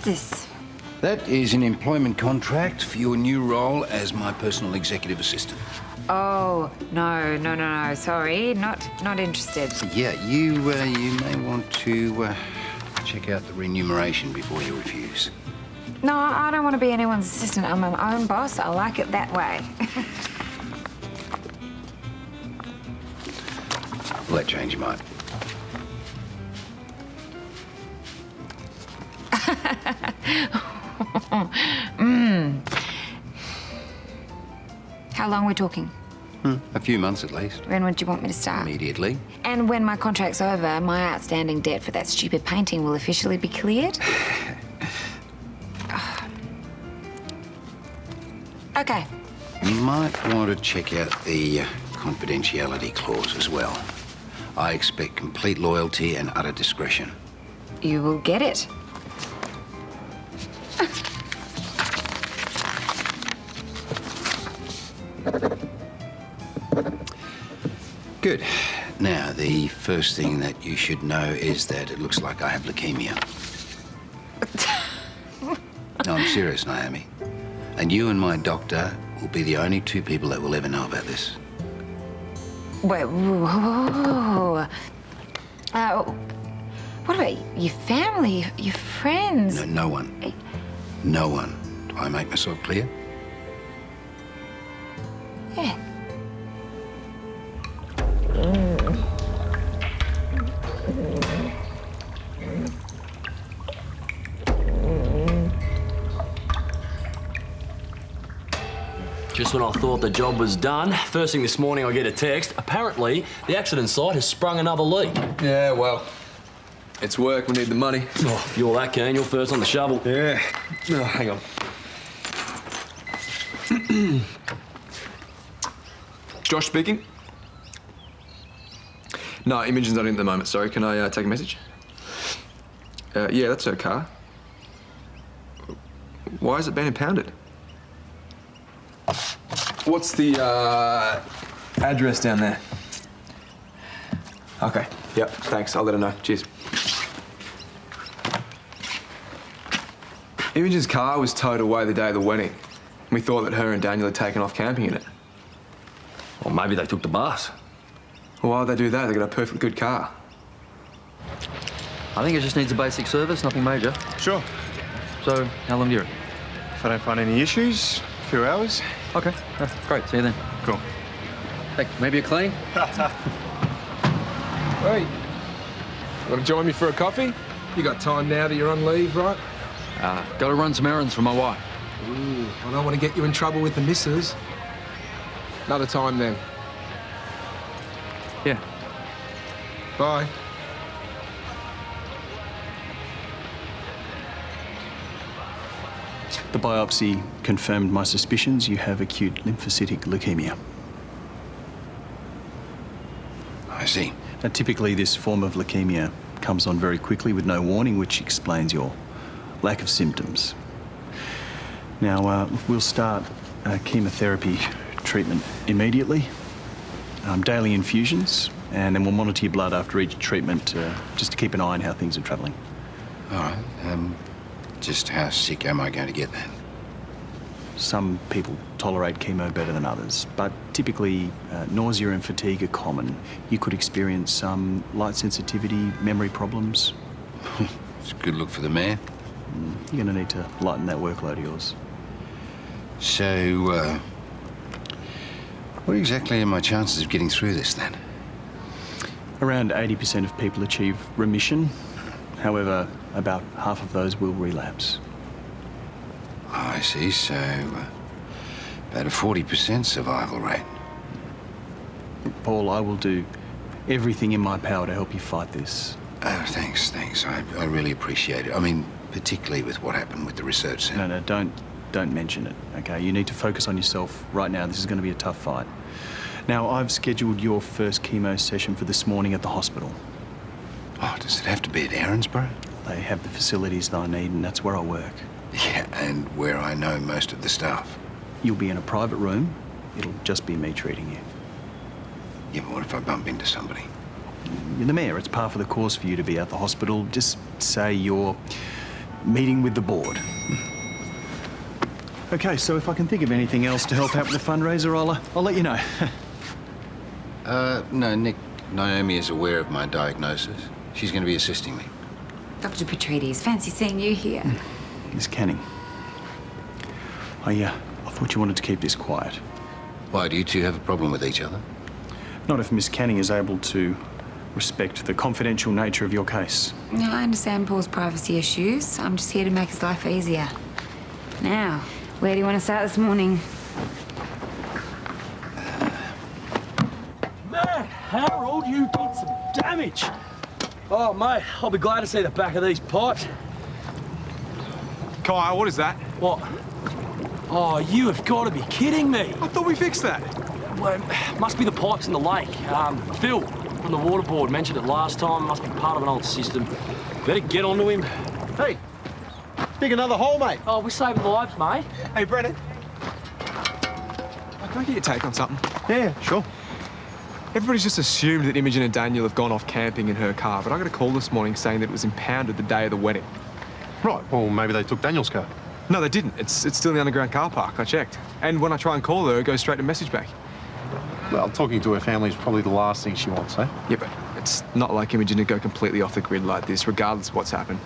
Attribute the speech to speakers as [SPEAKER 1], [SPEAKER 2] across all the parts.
[SPEAKER 1] this?
[SPEAKER 2] That is an employment contract for your new role as my personal executive assistant.
[SPEAKER 1] Oh, no. Sorry, not interested.
[SPEAKER 2] Yeah, you may want to check out the remuneration before you refuse.
[SPEAKER 1] No, I don't want to be anyone's assistant. I'm my own boss. I like it that way.
[SPEAKER 2] Well, that change your mind.
[SPEAKER 1] How long are we talking?
[SPEAKER 2] A few months at least.
[SPEAKER 1] When would you want me to start?
[SPEAKER 2] Immediately.
[SPEAKER 1] And when my contract's over, my outstanding debt for that stupid painting will officially be cleared? Okay.
[SPEAKER 2] You might want to check out the confidentiality clause as well. I expect complete loyalty and utter discretion.
[SPEAKER 1] You will get it.
[SPEAKER 2] Good. Now, the first thing that you should know is that it looks like I have leukemia. No, I'm serious, Naomi. And you and my doctor will be the only two people that will ever know about this.
[SPEAKER 1] Wait, whoa. What about your family, your friends?
[SPEAKER 2] No one. No one. Do I make myself clear?
[SPEAKER 1] Yeah.
[SPEAKER 3] Just when I thought the job was done, first thing this morning I get a text. Apparently, the accident site has sprung another leak.
[SPEAKER 4] Yeah, well, it's work. We need the money.
[SPEAKER 3] Oh, if you're that keen, you're first on the shovel.
[SPEAKER 4] Yeah. Oh, hang on. Josh speaking. No, Imogen's not in at the moment. Sorry, can I take a message? Yeah, that's her car. Why has it been impounded? What's the address down there? Okay. Yep. Thanks. I'll let her know. Cheers. Imogen's car was towed away the day of the wedding. We thought that her and Daniel had taken off camping in it.
[SPEAKER 3] Or maybe they took the bus.
[SPEAKER 4] Well, why would they do that? They got a perfectly good car.
[SPEAKER 5] I think it just needs a basic service, nothing major.
[SPEAKER 6] Sure.
[SPEAKER 5] So, how long do you reckon?
[SPEAKER 6] If I don't find any issues, a few hours.
[SPEAKER 5] Okay, great. See you then.
[SPEAKER 6] Cool.
[SPEAKER 5] Hey, maybe a clean?
[SPEAKER 4] Hey, want to join me for a coffee? You got time now that you're on leave, right?
[SPEAKER 5] Got to run some errands for my wife.
[SPEAKER 4] Ooh, I don't want to get you in trouble with the missus. Another time then.
[SPEAKER 5] Yeah.
[SPEAKER 4] Bye.
[SPEAKER 7] The biopsy confirmed my suspicions. You have acute lymphocytic leukemia.
[SPEAKER 2] I see.
[SPEAKER 7] Now, typically, this form of leukemia comes on very quickly with no warning, which explains your lack of symptoms. Now, we'll start chemotherapy treatment immediately. Daily infusions, and then we'll monitor your blood after each treatment just to keep an eye on how things are travelling.
[SPEAKER 2] All right. Just how sick am I going to get then?
[SPEAKER 7] Some people tolerate chemo better than others, but typically nausea and fatigue are common. You could experience some light sensitivity, memory problems.
[SPEAKER 2] It's a good look for the man.
[SPEAKER 7] You're going to need to lighten that workload of yours.
[SPEAKER 2] So, what exactly are my chances of getting through this then?
[SPEAKER 7] Around 80% of people achieve remission. However, about half of those will relapse.
[SPEAKER 2] I see, so about a 40% survival rate.
[SPEAKER 7] Paul, I will do everything in my power to help you fight this.
[SPEAKER 2] Oh, thanks. I really appreciate it. I mean, particularly with what happened with the research centre.
[SPEAKER 7] No, don't mention it, okay? You need to focus on yourself right now. This is going to be a tough fight. Now, I've scheduled your first chemo session for this morning at the hospital.
[SPEAKER 2] Oh, does it have to be at Erinsborough?
[SPEAKER 7] They have the facilities that I need, and that's where I work.
[SPEAKER 2] Yeah, and where I know most of the staff.
[SPEAKER 7] You'll be in a private room. It'll just be me treating you.
[SPEAKER 2] Yeah, but what if I bump into somebody?
[SPEAKER 7] You're the mayor. It's par for the course for you to be at the hospital. Just say you're meeting with the board. Okay, so if I can think of anything else to help out with the fundraiser, I'll let you know.
[SPEAKER 2] No, Nick. Naomi is aware of my diagnosis. She's going to be assisting me.
[SPEAKER 1] Dr. Petrides, fancy seeing you here.
[SPEAKER 7] Miss Canning. I thought you wanted to keep this quiet.
[SPEAKER 2] Why, do you two have a problem with each other?
[SPEAKER 7] Not if Miss Canning is able to respect the confidential nature of your case.
[SPEAKER 1] No, I understand Paul's privacy issues. I'm just here to make his life easier. Now, where do you want to start this morning?
[SPEAKER 3] Man, Harold, you did some damage. Oh, mate, I'll be glad to see the back of these pipes.
[SPEAKER 6] Kyle, what is that?
[SPEAKER 3] What? Oh, you have got to be kidding me.
[SPEAKER 6] I thought we fixed that.
[SPEAKER 3] Well, must be the pipes in the lake. Phil from the water board mentioned it last time. Must be part of an old system. Better get onto him.
[SPEAKER 6] Hey, dig another hole, mate.
[SPEAKER 3] Oh, we're saving lives, mate.
[SPEAKER 6] Hey, Brennan.
[SPEAKER 4] Can I get your take on something?
[SPEAKER 6] Yeah, sure.
[SPEAKER 4] Everybody's just assumed that Imogen and Daniel have gone off camping in her car, but I got a call this morning saying that it was impounded the day of the wedding.
[SPEAKER 8] Right, well, maybe they took Daniel's car.
[SPEAKER 4] No, they didn't. It's still in the underground car park. I checked. And when I try and call her, it goes straight to message back.
[SPEAKER 8] Well, talking to her family is probably the last thing she wants, eh?
[SPEAKER 4] Yeah, but it's not like Imogen to go completely off the grid like this, regardless of what's happened.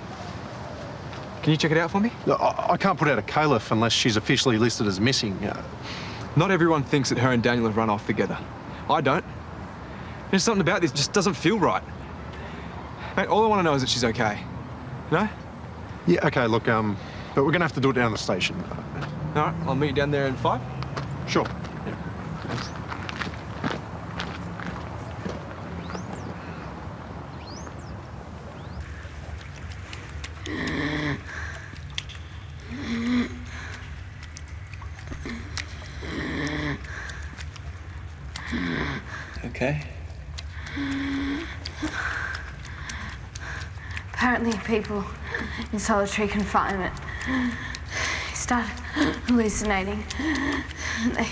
[SPEAKER 4] Can you check it out for me?
[SPEAKER 8] No, I can't put out a caliph unless she's officially listed as missing.
[SPEAKER 4] Not everyone thinks that her and Daniel have run off together. I don't. There's something about this that just doesn't feel right. Mate, all I want to know is that she's okay. No?
[SPEAKER 8] Yeah, okay, look, but we're going to have to do it down the station.
[SPEAKER 4] All right, I'll meet you down there in 5.
[SPEAKER 8] Sure.
[SPEAKER 4] Thanks.
[SPEAKER 9] Okay.
[SPEAKER 10] Apparently people in solitary confinement start hallucinating. They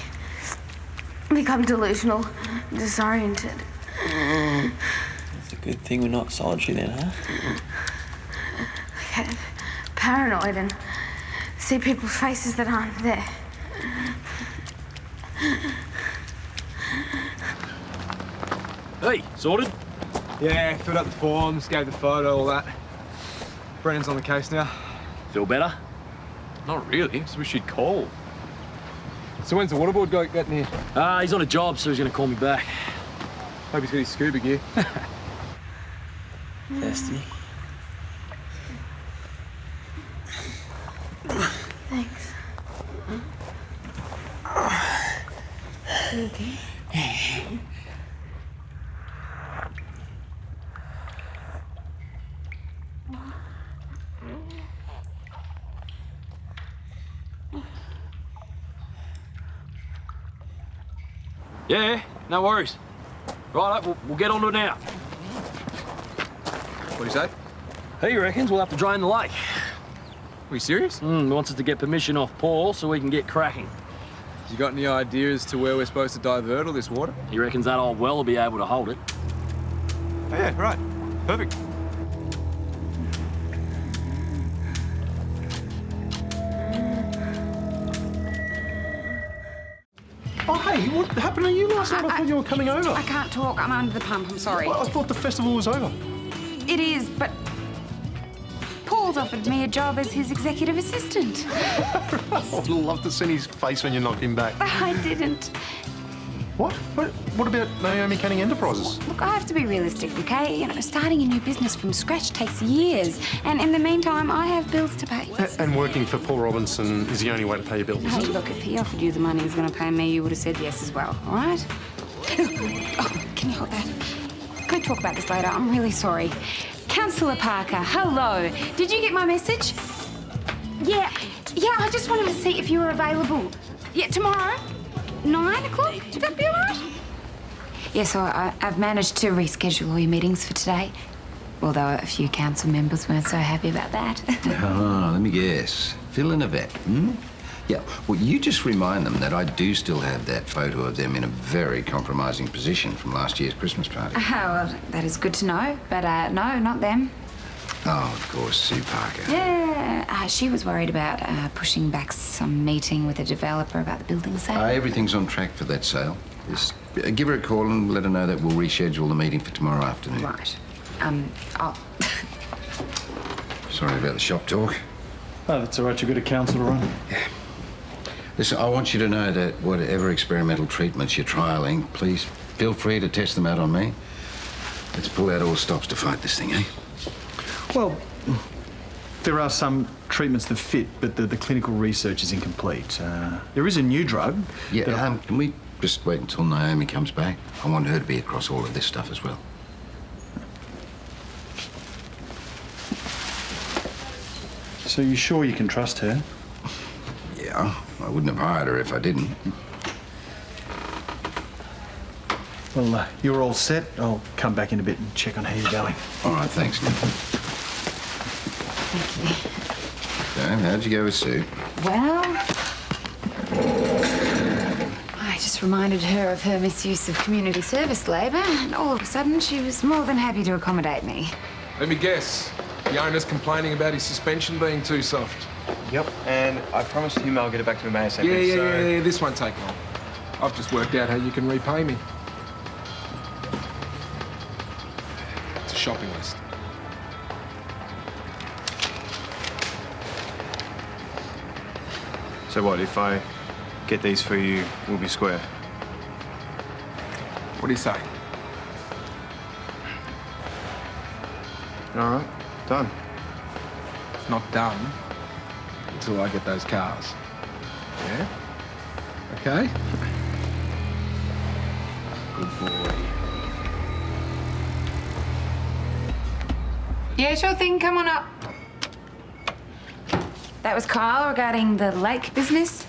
[SPEAKER 10] become delusional, disoriented.
[SPEAKER 9] It's a good thing we're not solitary then, huh?
[SPEAKER 10] They get paranoid and see people's faces that aren't there.
[SPEAKER 3] Hey, sorted?
[SPEAKER 4] Yeah, filled out the forms, gave the photo, all that. Brennan's on the case now.
[SPEAKER 3] Feel better?
[SPEAKER 4] Not really, just wish you'd call. So when's the waterboard guy getting here?
[SPEAKER 3] He's on a job, so he's going to call me back.
[SPEAKER 4] Hope he's got his scuba gear.
[SPEAKER 9] Thirsty.
[SPEAKER 10] Thanks. You okay?
[SPEAKER 3] Yeah, no worries. Right, we'll get onto it now.
[SPEAKER 4] What do you say?
[SPEAKER 3] He reckons we'll have to drain the lake.
[SPEAKER 4] Are you serious?
[SPEAKER 3] He wants us to get permission off Paul so we can get cracking.
[SPEAKER 4] You got any idea as to where we're supposed to divert all this water?
[SPEAKER 3] He reckons that old well will be able to hold it.
[SPEAKER 4] Oh, yeah, right. Perfect.
[SPEAKER 8] Oh, hey, what happened to you last night? I thought you were coming over.
[SPEAKER 1] I can't talk. I'm under the pump. I'm sorry.
[SPEAKER 8] I thought the festival was over.
[SPEAKER 1] It is, but Paul's offered me a job as his executive assistant.
[SPEAKER 8] I'd love to see his face when you knocked him back.
[SPEAKER 1] I didn't.
[SPEAKER 8] What? What about Naomi Canning Enterprises?
[SPEAKER 1] Look, I have to be realistic, okay? You know, starting a new business from scratch takes years. And in the meantime, I have bills to pay.
[SPEAKER 8] And working for Paul Robinson is the only way to pay your bills,
[SPEAKER 1] Hey,
[SPEAKER 8] isn't it?
[SPEAKER 1] look, if he offered you the money he was going to pay me, you would have said yes as well, all right? Oh, can you hold that? Can we talk about this later? I'm really sorry. Councillor Parker, hello. Did you get my message? Yeah, I just wanted to see if you were available. Yeah, tomorrow? 9 o'clock? Would that be all right? Yeah, so I've managed to reschedule all your meetings for today. Although a few council members weren't so happy about that.
[SPEAKER 2] Let me guess. Phil and Yvette, Yeah, well, you just remind them that I do still have that photo of them in a very compromising position from last year's Christmas party.
[SPEAKER 1] Oh, well, that is good to know. But no, not them.
[SPEAKER 2] Oh, of course, Sue Parker.
[SPEAKER 1] Yeah, She was worried about pushing back some meeting with a developer about the building sale.
[SPEAKER 2] Everything's on track for that sale. Just give her a call and let her know that we'll reschedule the meeting for tomorrow afternoon.
[SPEAKER 1] Right. I'll...
[SPEAKER 2] Sorry about the shop talk.
[SPEAKER 7] Oh, that's all right. You've got a council to run.
[SPEAKER 2] Yeah. Listen, I want you to know that whatever experimental treatments you're trialling, please feel free to test them out on me. Let's pull out all stops to fight this thing, eh?
[SPEAKER 7] Well, there are some treatments that fit, but the clinical research is incomplete. There is a new drug.
[SPEAKER 2] Yeah, can we just wait until Naomi comes back? I want her to be across all of this stuff as well.
[SPEAKER 7] So you're sure you can trust her?
[SPEAKER 2] Yeah, I wouldn't have hired her if I didn't.
[SPEAKER 7] Well, you're all set. I'll come back in a bit and check on how you're going.
[SPEAKER 2] All right, thanks, Nick.
[SPEAKER 1] Thank you.
[SPEAKER 2] So, how'd you go with Sue?
[SPEAKER 1] Well, I just reminded her of her misuse of community service labour, and all of a sudden she was more than happy to accommodate me.
[SPEAKER 4] Let me guess. The owner's complaining about his suspension being too soft.
[SPEAKER 9] Yep, and I promised him I'll get it back to him ASAP.
[SPEAKER 4] Yeah, this won't take long. I've just worked out how you can repay me. It's a shopping list.
[SPEAKER 8] So what, if I get these for you, we'll be square?
[SPEAKER 4] What do you say?
[SPEAKER 8] All right, done.
[SPEAKER 4] Not done until I get those cars. Yeah? Okay? Good boy.
[SPEAKER 1] Yeah, sure thing. Come on up. That was Karl regarding the lake business.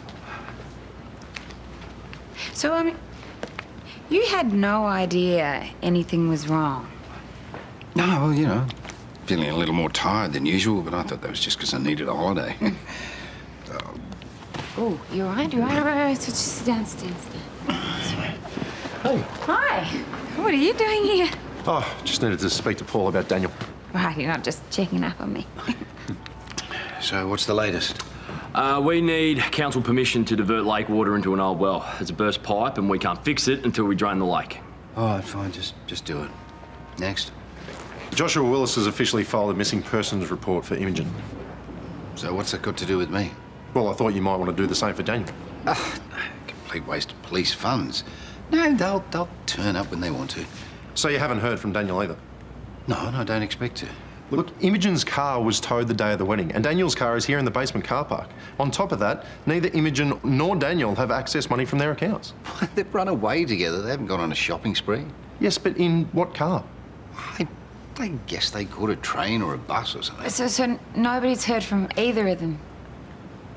[SPEAKER 1] So, I mean, you had no idea anything was wrong.
[SPEAKER 2] No, well, you know, feeling a little more tired than usual, but I thought that was just because I needed a holiday.
[SPEAKER 1] Oh, you're right, you're right. So just sit down, sit down.
[SPEAKER 8] Hey.
[SPEAKER 1] Hi. What are you doing here?
[SPEAKER 8] Oh, just needed to speak to Paul about Daniel.
[SPEAKER 1] Right, you're not just checking up on me.
[SPEAKER 2] So, what's the latest?
[SPEAKER 3] We need council permission to divert lake water into an old well. It's a burst pipe and we can't fix it until we drain the lake.
[SPEAKER 2] All right, fine, just do it. Next.
[SPEAKER 8] Joshua Willis has officially filed a missing persons report for Imogen.
[SPEAKER 2] So what's that got to do with me?
[SPEAKER 8] Well, I thought you might want to do the same for Daniel.
[SPEAKER 2] Complete waste of police funds. No, they'll turn up when they want to.
[SPEAKER 8] So you haven't heard from Daniel either?
[SPEAKER 2] No, I don't expect to.
[SPEAKER 8] Look, Imogen's car was towed the day of the wedding, and Daniel's car is here in the basement car park. On top of that, neither Imogen nor Daniel have accessed money from their accounts.
[SPEAKER 2] They've run away together. They haven't gone on a shopping spree.
[SPEAKER 8] Yes, but in what car?
[SPEAKER 2] I guess they caught a train or a bus or something.
[SPEAKER 1] So nobody's heard from either of them?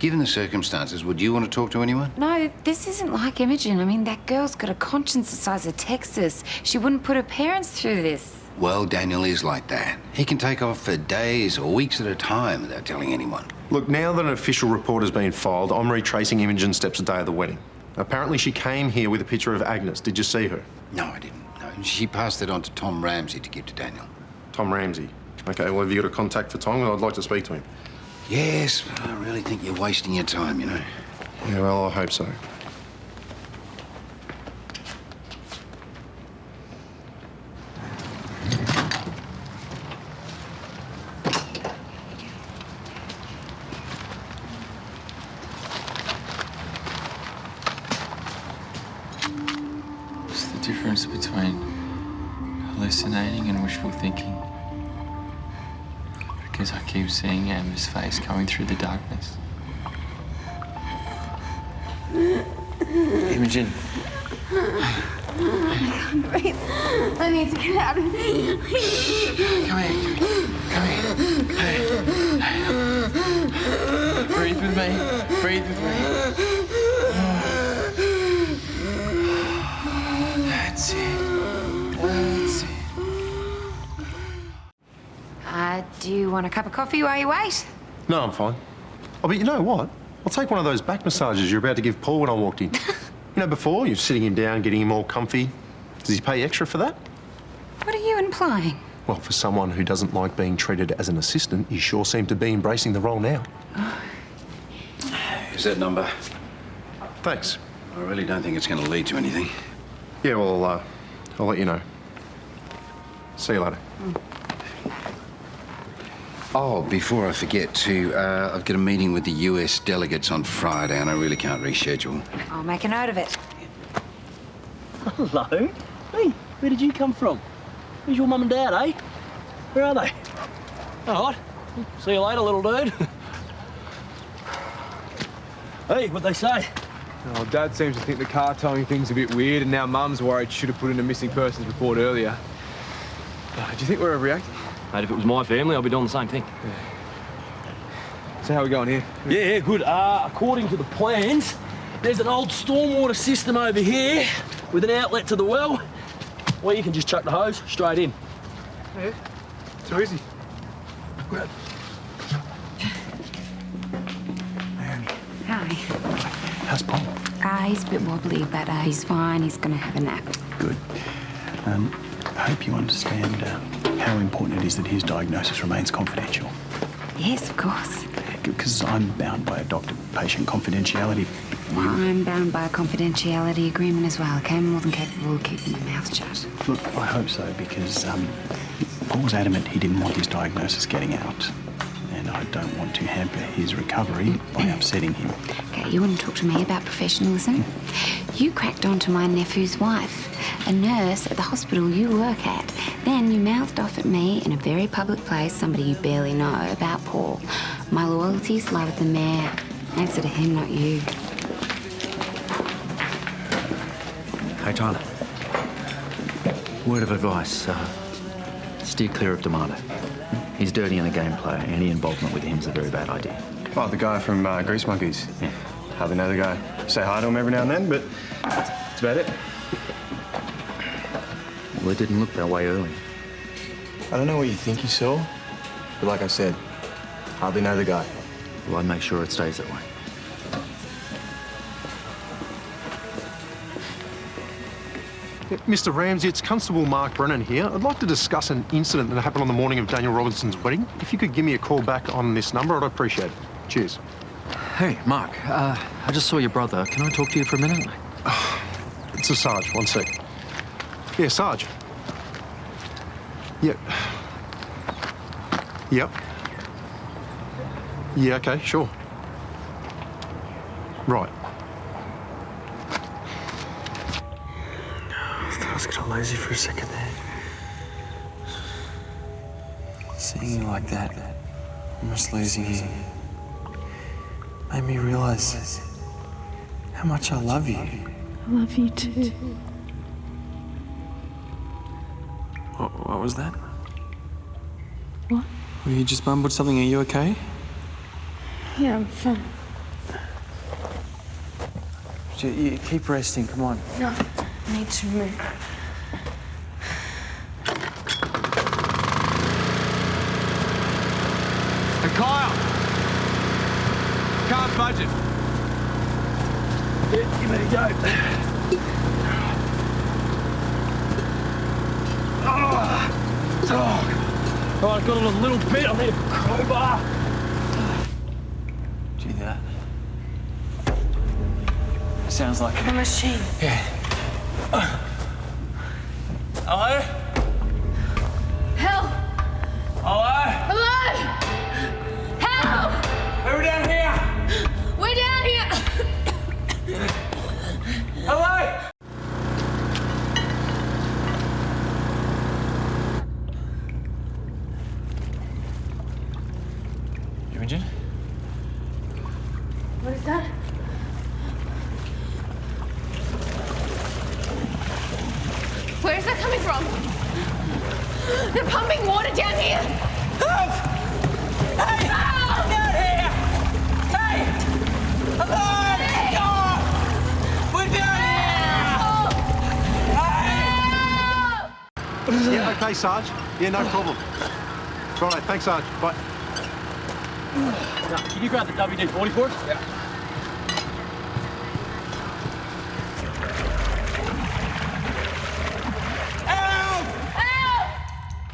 [SPEAKER 2] Given the circumstances, would you want to talk to anyone?
[SPEAKER 1] No, this isn't like Imogen. I mean, that girl's got a conscience the size of Texas. She wouldn't put her parents through this.
[SPEAKER 2] Well, Daniel is like that. He can take off for days or weeks at a time without telling anyone.
[SPEAKER 8] Look, now that an official report has been filed, I'm retracing Imogen's steps the day of the wedding. Apparently she came here with a picture of Agnes. Did you see her?
[SPEAKER 2] No, I didn't. No, she passed it on to Tom Ramsay to give to Daniel.
[SPEAKER 8] Tom Ramsay. Okay, well, have you got a contact for Tom? I'd like to speak to him.
[SPEAKER 2] Yes, but I really think you're wasting your time, you know.
[SPEAKER 8] Yeah, well, I hope so.
[SPEAKER 9] What's the difference between hallucinating and wishful thinking? Because I keep seeing Amber's face coming through the darkness. Imogen.
[SPEAKER 10] I can't breathe. I need to get out of here.
[SPEAKER 9] Come here. Hey. Breathe with me. Breathe with me. That's it. That's it.
[SPEAKER 1] Do you want a cup of coffee while you wait?
[SPEAKER 8] No, I'm fine. Oh, but you know what? I'll take one of those back massages you're about to give Paul when I walked in. You know, before, you're sitting him down, getting him all comfy. Does he pay extra for that?
[SPEAKER 1] What are you implying?
[SPEAKER 8] Well, for someone who doesn't like being treated as an assistant, you sure seem to be embracing the role now.
[SPEAKER 2] Is that number?
[SPEAKER 8] Thanks.
[SPEAKER 2] I really don't think it's going to lead to anything.
[SPEAKER 8] Yeah, well, I'll let you know. See you later.
[SPEAKER 2] Oh, before I forget to, I've got a meeting with the US delegates on Friday and I really can't reschedule.
[SPEAKER 1] I'll make a note of it.
[SPEAKER 3] Hello. Hey, where did you come from? Where's your mum and dad, eh? Where are they? All right. See you later, little dude. Hey, what'd they say?
[SPEAKER 4] Oh, Dad seems to think the car towing thing's a bit weird, and now Mum's worried she should have put in a missing persons report earlier. Do you think we're overreacting?
[SPEAKER 3] Mate, if it was my family, I'd be doing the same thing.
[SPEAKER 4] So how are we going here?
[SPEAKER 3] Yeah, good. According to the plans, there's an old stormwater system over here with an outlet to the well, where you can just chuck the hose straight in.
[SPEAKER 4] Yeah, too easy.
[SPEAKER 3] Grab.
[SPEAKER 1] Hi.
[SPEAKER 7] How's Paul?
[SPEAKER 1] He's a bit wobbly, but he's fine. He's going to have a nap.
[SPEAKER 7] Good. I hope you understand how important it is that his diagnosis remains confidential.
[SPEAKER 1] Yes, of course.
[SPEAKER 7] Because I'm bound by a doctor-patient confidentiality.
[SPEAKER 1] Well, I'm bound by a confidentiality agreement as well, okay? I'm more than capable of keeping my mouth shut.
[SPEAKER 7] Look, I hope so, because Paul's adamant he didn't want his diagnosis getting out. And I don't want to hamper his recovery by upsetting him.
[SPEAKER 1] Okay, you want to talk to me about professionalism? You cracked onto my nephew's wife, a nurse at the hospital you work at. Then you mouthed off at me in a very public place, somebody you barely know, about Paul. My loyalties lie with the mayor. Answer to him, not you.
[SPEAKER 5] Hey, Tyler. Word of advice. Steer clear of D'Amato. He's dirty in the gameplay. Any involvement with him's a very bad idea.
[SPEAKER 6] Oh, the guy from Grease Monkeys.
[SPEAKER 5] Yeah.
[SPEAKER 6] Hardly know the guy. Say hi to him every now and then, but that's about it.
[SPEAKER 5] Well, it didn't look that way early.
[SPEAKER 6] I don't know what you think you saw, but like I said, hardly know the guy.
[SPEAKER 5] Well, I'd make sure it stays that way.
[SPEAKER 8] Mr. Ramsay, it's Constable Mark Brennan here. I'd like to discuss an incident that happened on the morning of Daniel Robinson's wedding. If you could give me a call back on this number, I'd appreciate it. Cheers.
[SPEAKER 5] Hey, Mark. I just saw your brother. Can I talk to you for a minute?
[SPEAKER 8] It's a Sarge. One sec. Yeah, Sarge. Yep. Yep. Yeah, okay, sure. Right.
[SPEAKER 9] I was gonna lazy for a second there. Seeing you like that, almost losing you, made me realize how much I love you.
[SPEAKER 10] I love you too.
[SPEAKER 9] What was that?
[SPEAKER 10] What?
[SPEAKER 9] Well, you just mumbled something. Are you okay?
[SPEAKER 10] Yeah, I'm fine.
[SPEAKER 9] You keep resting. Come on.
[SPEAKER 10] No, I need to move.
[SPEAKER 4] Hey, Kyle! Can't budget.
[SPEAKER 3] Yeah, give me a go. Oh, I've got a little bit. I need a crowbar.
[SPEAKER 9] Do you hear that? Sounds like
[SPEAKER 10] The machine.
[SPEAKER 9] Yeah.
[SPEAKER 3] Hello?
[SPEAKER 10] Help!
[SPEAKER 3] Hello?
[SPEAKER 10] Hello! Help!
[SPEAKER 3] Who down here?
[SPEAKER 10] We're down here!
[SPEAKER 3] Hello?
[SPEAKER 9] Imogen?
[SPEAKER 10] What is that? Where is that coming from? They're pumping water down here!
[SPEAKER 3] Help! Hey!
[SPEAKER 10] Help!
[SPEAKER 3] Down here! Hey! Hello!
[SPEAKER 10] Hey!
[SPEAKER 3] Oh! We're down here! Hey!
[SPEAKER 8] Yeah, okay, Sarge. Yeah, no problem. Right, thanks, Sarge. Bye.
[SPEAKER 3] Now, can you grab the WD-40 for us? Yeah.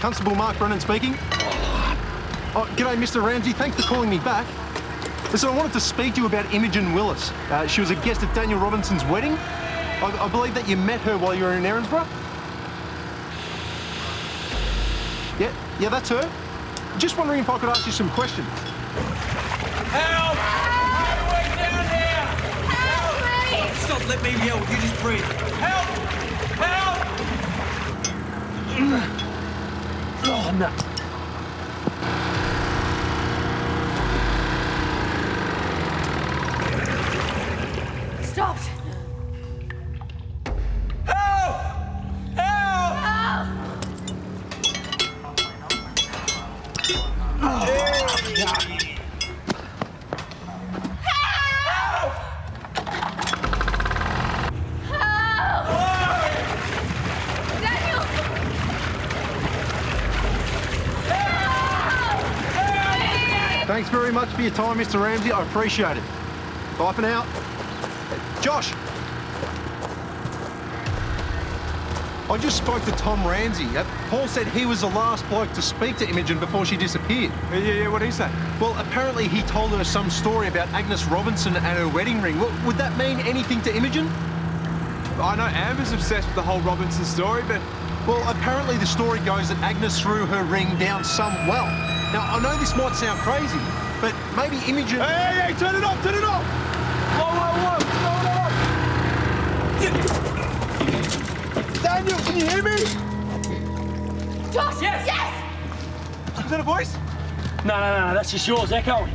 [SPEAKER 8] Constable Mark Brennan speaking. Oh, g'day, Mr. Ramsay. Thanks for calling me back. Listen, I wanted to speak to you about Imogen Willis. She was a guest at Daniel Robinson's wedding. I believe that you met her while you were in Erinsborough. Yeah, that's her. Just wondering if I could ask you some questions.
[SPEAKER 11] Help! Highway down here!
[SPEAKER 10] Help me!
[SPEAKER 11] Stop, let me yell. You just breathe. Help! Help!
[SPEAKER 3] Oh, no.
[SPEAKER 10] Stopped.
[SPEAKER 11] Help! Help!
[SPEAKER 10] Daniel!
[SPEAKER 8] Thanks very much for your time, Mr. Ramsay. I appreciate it. Bye for now. Josh! I just spoke to Tom Ramsay. Paul said he was the last bloke to speak to Imogen before she disappeared.
[SPEAKER 4] Yeah, what did he say?
[SPEAKER 8] Well, apparently he told her some story about Agnes Robinson and her wedding ring. Would that mean anything to Imogen?
[SPEAKER 4] I know Amber's obsessed with the whole Robinson story, but...
[SPEAKER 8] Well, apparently the story goes that Agnes threw her ring down some well. Now, I know this might sound crazy, but maybe Imogen...
[SPEAKER 4] Hey, turn it off, turn it off! Whoa, what's going on? Daniel, can you hear me?
[SPEAKER 10] Josh!
[SPEAKER 11] Yes!
[SPEAKER 10] Yes!
[SPEAKER 4] Is that a voice?
[SPEAKER 3] No, that's just yours echoing.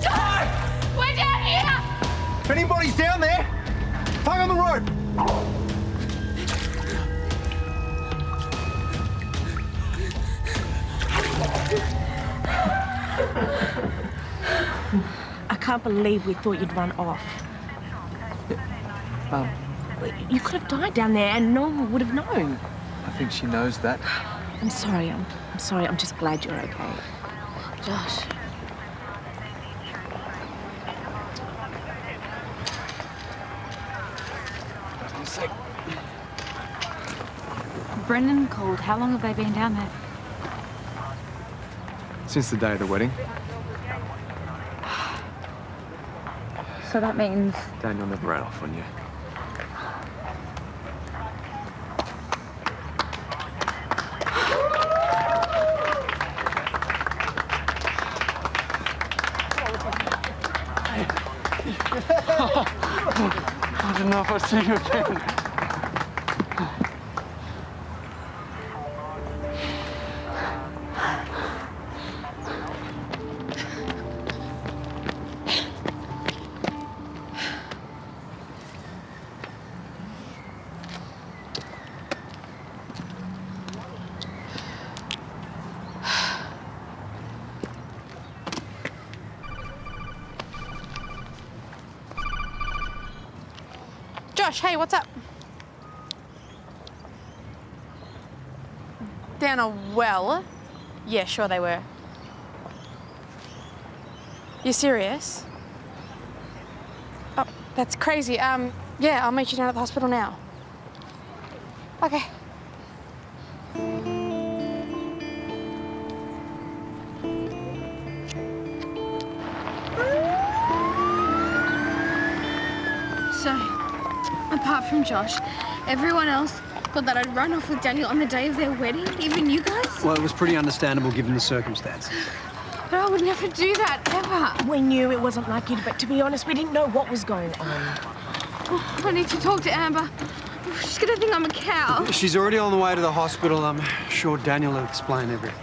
[SPEAKER 10] Josh! We're down here!
[SPEAKER 8] If anybody's down there, tug on the rope.
[SPEAKER 12] I can't believe we thought you'd run off. You could have died down there and no one would have known.
[SPEAKER 4] I think she knows that.
[SPEAKER 12] I'm sorry, I'm sorry. I'm just glad you're okay.
[SPEAKER 10] Josh.
[SPEAKER 1] Brennan called. How long have they been down there?
[SPEAKER 4] Since the day of the wedding.
[SPEAKER 1] So that means...
[SPEAKER 4] Daniel never ran off on you. I don't know if I'll see you again.
[SPEAKER 10] Josh, hey, what's up? Down a well? Yeah, sure they were. You serious? Oh, that's crazy. Yeah, I'll meet you down at the hospital now. Okay. So, apart from Josh, everyone else thought that I'd run off with Daniel on the day of their wedding, even you guys?
[SPEAKER 3] Well, it was pretty understandable given the circumstances.
[SPEAKER 10] But I would never do that, ever.
[SPEAKER 12] We knew it wasn't like you, but to be honest, we didn't know what was going on.
[SPEAKER 10] Oh, I need to talk to Amber. She's gonna think I'm a cow.
[SPEAKER 3] She's already on the way to the hospital. I'm sure Daniel will explain everything.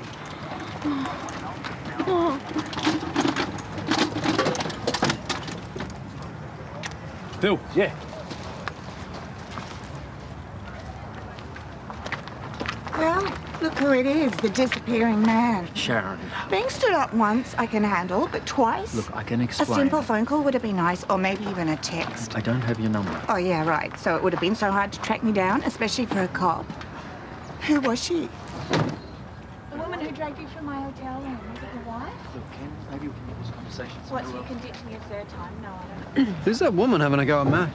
[SPEAKER 10] Oh.
[SPEAKER 3] Phil, yeah.
[SPEAKER 13] Well, look who it is, the disappearing man.
[SPEAKER 5] Sharon.
[SPEAKER 13] Being stood up once, I can handle, but twice?
[SPEAKER 5] Look, I can
[SPEAKER 13] A
[SPEAKER 5] explain.
[SPEAKER 13] simple phone call would have been nice, or maybe even a text.
[SPEAKER 5] I don't have your number.
[SPEAKER 13] Oh, yeah, right. So it would have been so hard to track me down, especially for a cop. Who was she?
[SPEAKER 12] The woman who
[SPEAKER 14] dragged you from my hotel room? Was it your wife?
[SPEAKER 3] Look, Ken, maybe we can have this conversation.
[SPEAKER 14] What, so you can ditch me a third time? No, I don't.
[SPEAKER 4] Who's that woman having a go at Mann?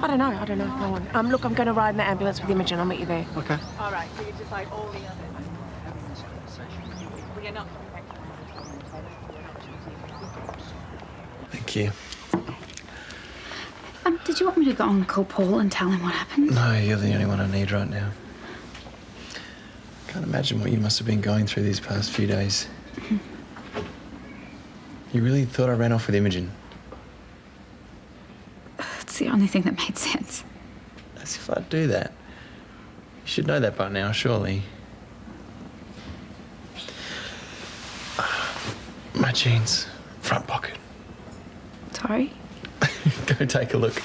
[SPEAKER 10] I don't know. No one. Look, I'm going to ride in the ambulance with Imogen. I'll meet you there.
[SPEAKER 4] Okay.
[SPEAKER 14] All right, so you're just like all the others. Well, you're not coming back to
[SPEAKER 9] Thank you.
[SPEAKER 1] Did you want me to go and call Paul and tell him what happened?
[SPEAKER 9] No, you're the only one I need right now. Can't imagine what you must have been going through these past few days. You really thought I ran off with Imogen?
[SPEAKER 1] It's the only thing that made sense.
[SPEAKER 9] As if I'd do that. You should know that by now, surely. My jeans, front pocket.
[SPEAKER 1] Sorry?
[SPEAKER 9] Go take a look.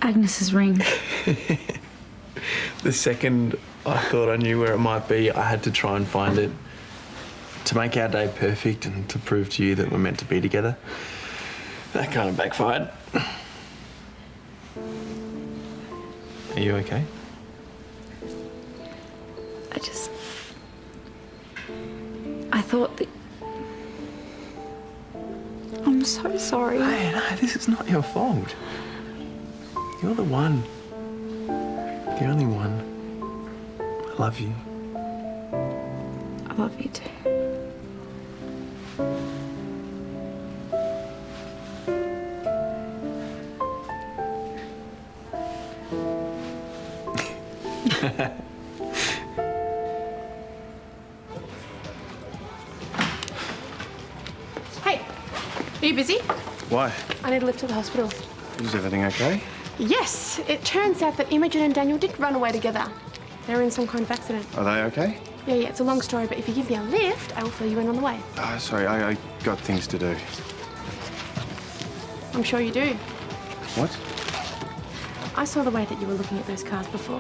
[SPEAKER 1] Agnes's ring.
[SPEAKER 9] The second I thought I knew where it might be, I had to try and find it to make our day perfect and to prove to you that we're meant to be together. That kind of backfired. Are you okay?
[SPEAKER 1] I thought that... I'm so sorry.
[SPEAKER 9] Hey, no, this is not your fault. You're the one. The only one. I love you.
[SPEAKER 1] I love you too.
[SPEAKER 10] Hey, are you busy?
[SPEAKER 7] Why?
[SPEAKER 10] I need a lift to the hospital.
[SPEAKER 7] Is everything okay?
[SPEAKER 10] Yes, it turns out that Imogen and Daniel did run away together. They were in some kind of accident.
[SPEAKER 7] Are they okay?
[SPEAKER 10] Yeah, it's a long story, but if you give me a lift, I will fill you in on the way.
[SPEAKER 7] Sorry, I got things to do.
[SPEAKER 10] I'm sure you do.
[SPEAKER 7] What?
[SPEAKER 10] I saw the way that you were looking at those cars before.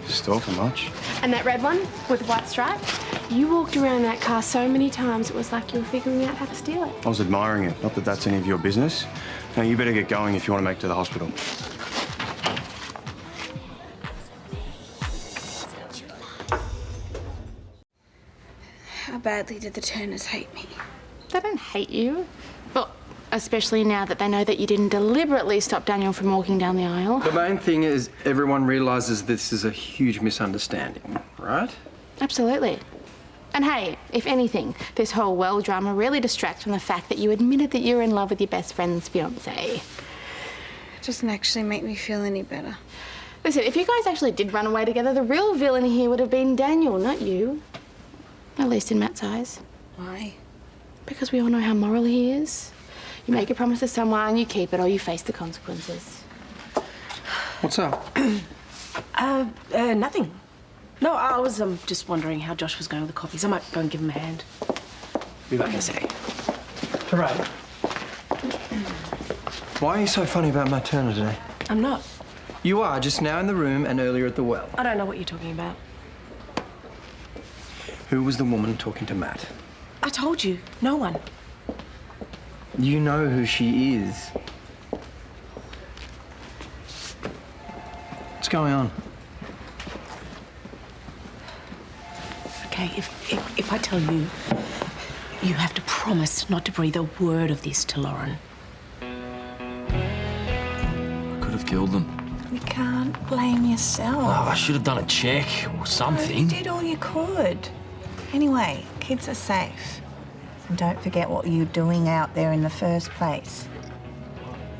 [SPEAKER 7] Stalking much?
[SPEAKER 10] And that red one with the white stripe? You walked around that car so many times, it was like you were figuring out how to steal it.
[SPEAKER 7] I was admiring it. Not that that's any of your business. Now, you better get going if you want to make it to the hospital.
[SPEAKER 1] How badly did the Turners hate me?
[SPEAKER 10] They don't hate you. Well, especially now that they know that you didn't deliberately stop Daniel from walking down the aisle.
[SPEAKER 15] The main thing is everyone realises this is a huge misunderstanding, right?
[SPEAKER 10] Absolutely. And hey, if anything, this whole well drama really distracts from the fact that you admitted that you were in love with your best friend's fiancé.
[SPEAKER 1] It doesn't actually make me feel any better.
[SPEAKER 10] Listen, if you guys actually did run away together, the real villain here would have been Daniel, not you. At least in Matt's eyes.
[SPEAKER 1] Why?
[SPEAKER 10] Because we all know how moral he is. You make a promise to someone, you keep it, or you face the consequences.
[SPEAKER 15] What's up?
[SPEAKER 12] Nothing. No, I was just wondering how Josh was going with the coffees. I might go and give him a hand.
[SPEAKER 15] Be back in a sec. Terese. Why are you so funny about Matt Turner today?
[SPEAKER 12] I'm not.
[SPEAKER 15] You are, just now in the room and earlier at the well.
[SPEAKER 12] I don't know what you're talking about.
[SPEAKER 15] Who was the woman talking to Matt?
[SPEAKER 12] I told you, no one.
[SPEAKER 15] You know who she is. What's going on?
[SPEAKER 12] Okay, if I tell you, you have to promise not to breathe a word of this to Lauren.
[SPEAKER 16] I could have killed them.
[SPEAKER 13] You can't blame yourself.
[SPEAKER 16] Oh, I should have done a check or something.
[SPEAKER 13] You did all you could. Anyway, kids are safe. And don't forget what you're doing out there in the first place.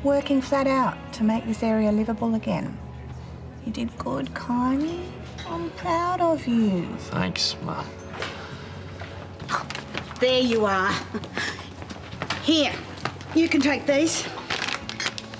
[SPEAKER 13] Working flat out to make this area livable again. You did good, Kylie. I'm proud of you.
[SPEAKER 16] Thanks, Mum.
[SPEAKER 17] There you are. Here, you can take these.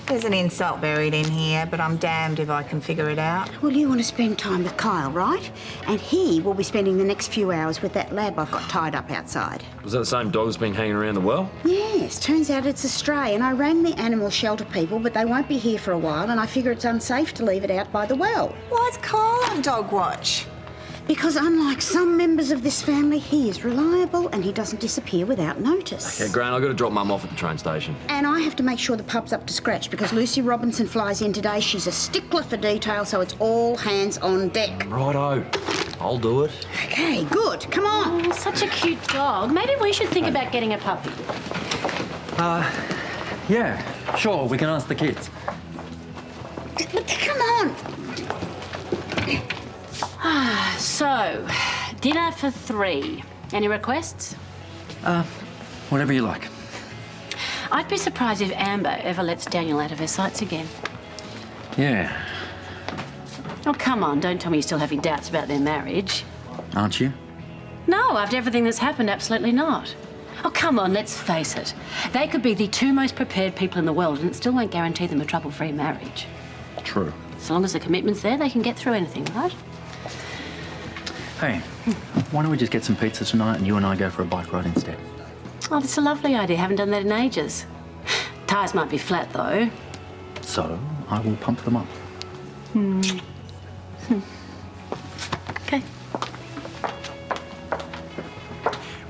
[SPEAKER 13] There's an insult buried in here, but I'm damned if I can figure it out.
[SPEAKER 17] Well, you want to spend time with Kyle, right? And he will be spending the next few hours with that lab I've got tied up outside.
[SPEAKER 16] Was that the same dog that's been hanging around the well?
[SPEAKER 17] Yes, turns out it's a stray, and I rang the animal shelter people, but they won't be here for a while, and I figure it's unsafe to leave it out by the well.
[SPEAKER 13] Why's Kyle on dog watch?
[SPEAKER 17] Because unlike some members of this family, he is reliable and he doesn't disappear without notice.
[SPEAKER 16] Okay, Gran, I've got to drop Mum off at the train station.
[SPEAKER 17] And I have to make sure the pub's up to scratch because Lucy Robinson flies in today. She's a stickler for detail, so it's all hands on deck.
[SPEAKER 16] Righto. I'll do it.
[SPEAKER 17] Okay, good. Come on.
[SPEAKER 12] Oh, such a cute dog. Maybe we should think about getting a puppy.
[SPEAKER 5] Yeah, sure, we can ask the kids.
[SPEAKER 17] Come on.
[SPEAKER 12] So, dinner for 3. Any requests?
[SPEAKER 5] Whatever you like.
[SPEAKER 12] I'd be surprised if Amber ever lets Daniel out of her sights again.
[SPEAKER 5] Yeah,
[SPEAKER 12] Oh, come on, don't tell me you're still having doubts about their marriage.
[SPEAKER 5] aren't you?
[SPEAKER 12] No, after everything that's happened, absolutely not. Oh, come on, let's face it. They could be the 2 most prepared people in the world and it still won't guarantee them a trouble-free marriage.
[SPEAKER 5] True.
[SPEAKER 12] As long as the commitment's there, they can get through anything, right?
[SPEAKER 5] Hey, why don't we just get some pizza tonight and you and I go for a bike ride instead?
[SPEAKER 12] Oh, that's a lovely idea. Haven't done that in ages. Tyres might be flat, though.
[SPEAKER 5] So, I will pump them up.
[SPEAKER 12] Okay.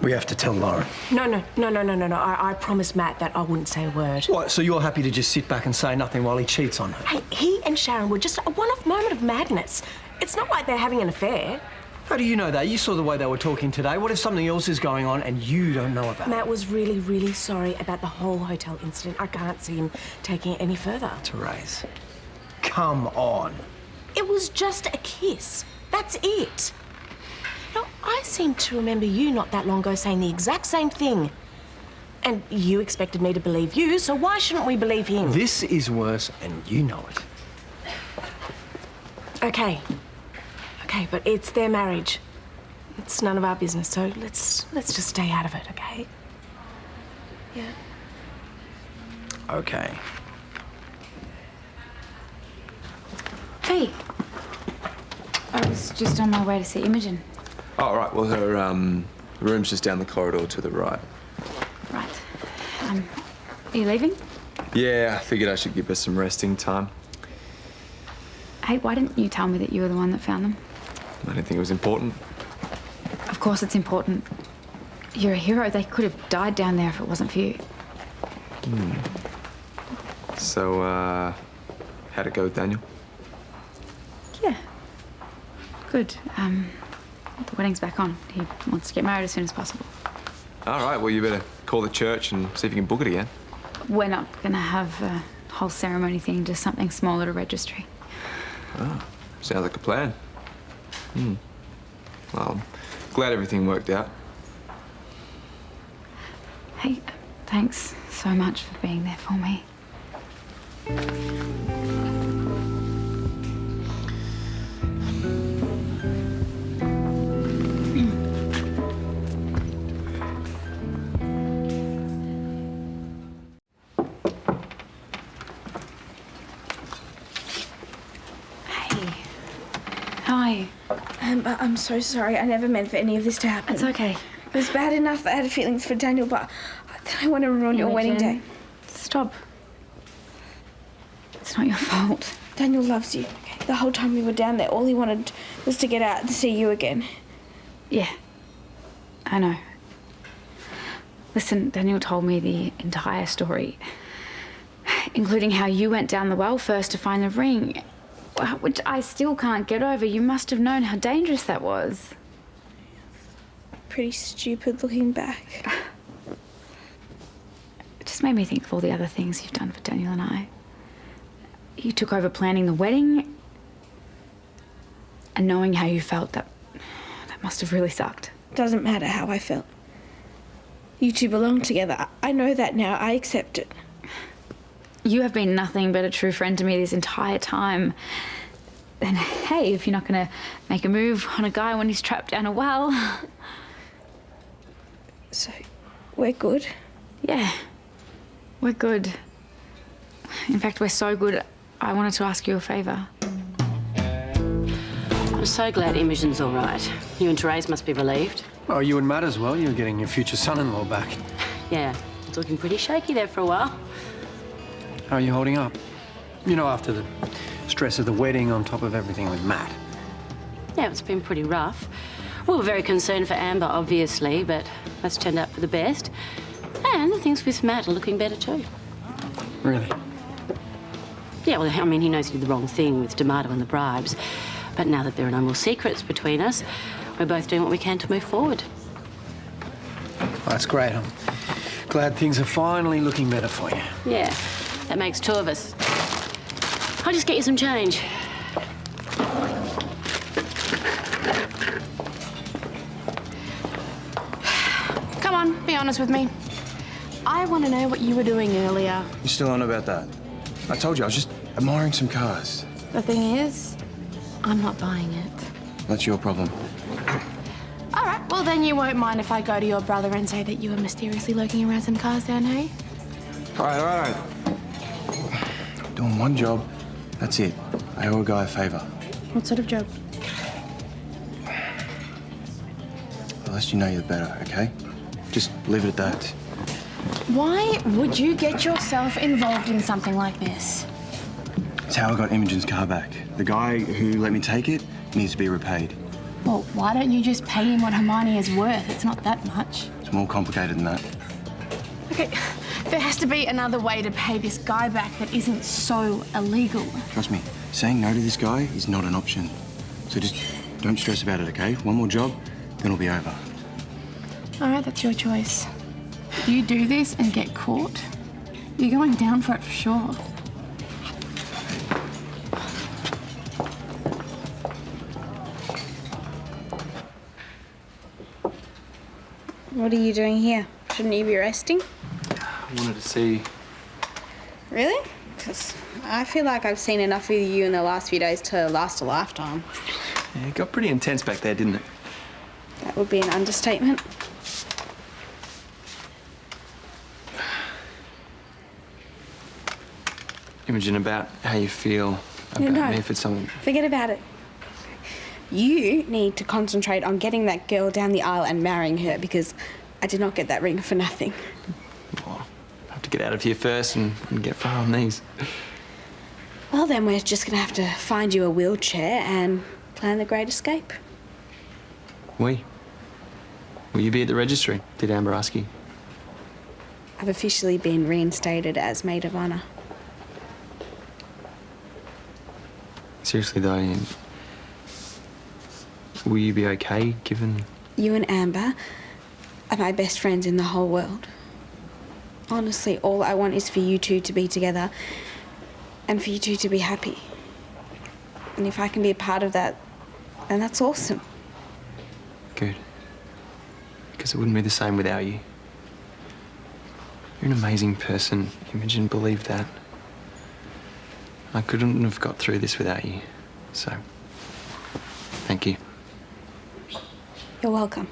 [SPEAKER 15] We have to tell Lauren.
[SPEAKER 12] No. I promised Matt that I wouldn't say a word.
[SPEAKER 15] What, so you're happy to just sit back and say nothing while he cheats on her?
[SPEAKER 12] Hey, he and Sharon were just a one-off moment of madness. It's not like they're having an affair.
[SPEAKER 15] How do you know that? You saw the way they were talking today. What if something else is going on and you don't know about it?
[SPEAKER 12] Matt was really, really sorry about the whole hotel incident. I can't see him taking it any further.
[SPEAKER 15] Terese, come on.
[SPEAKER 12] It was just a kiss. That's it. Now, I seem to remember you not that long ago saying the exact same thing. And you expected me to believe you, so why shouldn't we believe him?
[SPEAKER 15] This is worse and you know it.
[SPEAKER 12] Okay, but it's their marriage. It's none of our business, so let's just stay out of it, okay? Yeah.
[SPEAKER 15] Okay.
[SPEAKER 1] Hey. I was just on my way to see Imogen.
[SPEAKER 4] Oh, right. Well, her room's just down the corridor to the right.
[SPEAKER 1] Right. Are you leaving?
[SPEAKER 4] Yeah, I figured I should give her some resting time.
[SPEAKER 1] Hey, why didn't you tell me that you were the one that found them?
[SPEAKER 4] I didn't think it was important.
[SPEAKER 1] Of course it's important. You're a hero. They could have died down there if it wasn't for you.
[SPEAKER 4] So, how'd it go with Daniel?
[SPEAKER 1] Yeah. Good. The wedding's back on. He wants to get married as soon as possible.
[SPEAKER 4] All right, well, you better call the church and see if you can book it again.
[SPEAKER 1] We're not going to have a whole ceremony thing, just something small at a registry.
[SPEAKER 4] Oh, sounds like a plan. Well, I'm glad everything worked out.
[SPEAKER 1] Hey, thanks so much for being there for me. Hi.
[SPEAKER 10] I'm so sorry. I never meant for any of this to happen.
[SPEAKER 1] It's okay.
[SPEAKER 10] It was bad enough that I had feelings for Daniel, but I don't want to ruin your wedding day.
[SPEAKER 1] Stop. It's not your fault.
[SPEAKER 10] Daniel loves you. Okay? The whole time we were down there, all he wanted was to get out to see you again.
[SPEAKER 1] Yeah. I know. Listen, Daniel told me the entire story, including how you went down the well first to find the ring, which I still can't get over. You must have known how dangerous that was.
[SPEAKER 10] Pretty stupid looking back.
[SPEAKER 1] It just made me think of all the other things you've done for Daniel and I. You took over planning the wedding, and knowing how you felt, that must have really sucked.
[SPEAKER 10] Doesn't matter how I felt. You two belong together. I know that now. I accept it.
[SPEAKER 1] You have been nothing but a true friend to me this entire time. And hey, if you're not going to make a move on a guy when he's trapped down a well...
[SPEAKER 10] So, we're good?
[SPEAKER 1] Yeah, we're good. In fact, we're so good, I wanted to ask you a favour.
[SPEAKER 12] I'm so glad Imogen's all right. You and Terese must be relieved.
[SPEAKER 15] Oh, you and Matt as well? You're getting your future son-in-law back.
[SPEAKER 12] Yeah, it's looking pretty shaky there for a while.
[SPEAKER 15] How are you holding up? You know, after the stress of the wedding on top of everything with Matt.
[SPEAKER 18] Yeah, it's been pretty rough. We were very concerned for Amber, obviously, but that's turned out for the best. And things with Matt are looking better too.
[SPEAKER 15] Really?
[SPEAKER 18] Yeah, well, I mean, he knows he did the wrong thing with D'Amato and the bribes. But now that there are no more secrets between us, we're both doing what we can to move forward.
[SPEAKER 15] That's great. I'm glad things are finally looking better for you.
[SPEAKER 18] Yeah, that makes two of us. I'll just get you some change.
[SPEAKER 10] Come on, be honest with me. I want to know what you were doing earlier.
[SPEAKER 6] You still on about that? I told you, I was just admiring some cars.
[SPEAKER 10] The thing is, I'm not buying it.
[SPEAKER 6] That's your problem.
[SPEAKER 10] All right, well then you won't mind if I go to your brother and say that you were mysteriously lurking around some cars down, hey?
[SPEAKER 6] All right. Doing one job, that's it. I owe a guy a favour.
[SPEAKER 10] What sort of job?
[SPEAKER 6] The less you know, the better, okay? Just leave it at that.
[SPEAKER 10] Why would you get yourself involved in something like this?
[SPEAKER 6] It's how I got Imogen's car back. The guy who let me take it needs to be repaid.
[SPEAKER 10] Well, why don't you just pay him what Hermione is worth? It's not that much.
[SPEAKER 6] It's more complicated than that.
[SPEAKER 10] Okay, there has to be another way to pay this guy back that isn't so illegal.
[SPEAKER 6] Trust me, saying no to this guy is not an option. So just don't stress about it, okay? One more job, then it'll be over.
[SPEAKER 10] All right, that's your choice. You do this and get caught, you're going down for it for sure.
[SPEAKER 1] What are you doing here? Shouldn't you be resting?
[SPEAKER 9] I wanted to see...
[SPEAKER 1] Really? Because I feel like I've seen enough of you in the last few days to last a lifetime.
[SPEAKER 9] Yeah, it got pretty intense back there, didn't it?
[SPEAKER 1] That would be an understatement.
[SPEAKER 9] Imogen, about how you feel about
[SPEAKER 1] No.
[SPEAKER 9] me, if it's something...
[SPEAKER 1] Forget about it. You need to concentrate on getting that girl down the aisle and marrying her, because I did not get that ring for nothing.
[SPEAKER 9] Well, I have to get out of here first and get far on these.
[SPEAKER 1] Well, then we're just going to have to find you a wheelchair and plan the great escape.
[SPEAKER 9] Will you be at the registry? Did Amber ask you?
[SPEAKER 1] I've officially been reinstated as maid of honour.
[SPEAKER 9] Seriously, though, will you be okay, given...
[SPEAKER 1] You and Amber are my best friends in the whole world. Honestly, all I want is for you two to be together and for you two to be happy. And if I can be a part of that, then that's awesome.
[SPEAKER 9] Good. Because it wouldn't be the same without you. You're an amazing person, Imogen, believe that. I couldn't have got through this without you, so thank you.
[SPEAKER 1] You're welcome.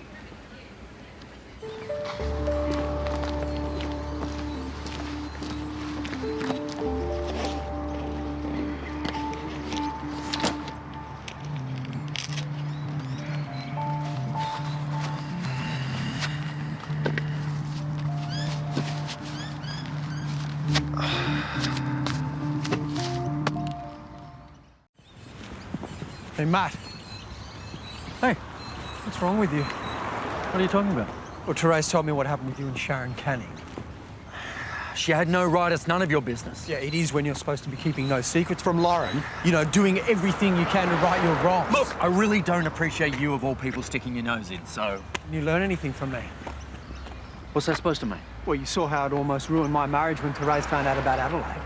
[SPEAKER 8] Hey, Matt. Hey, what's wrong with you? What are you talking about? Well, Terese told me what happened with you and Sharon Canning.
[SPEAKER 19] She had no right. It's none of your business.
[SPEAKER 8] Yeah, it is when you're supposed to be keeping no secrets from Lauren. You know, doing everything you can to right your wrongs.
[SPEAKER 19] Look, I really don't appreciate you, of all people, sticking your nose in, so...
[SPEAKER 8] Can you learn anything from me?
[SPEAKER 19] What's that supposed to mean?
[SPEAKER 8] Well, you saw how it almost ruined my marriage when Terese found out about Adelaide.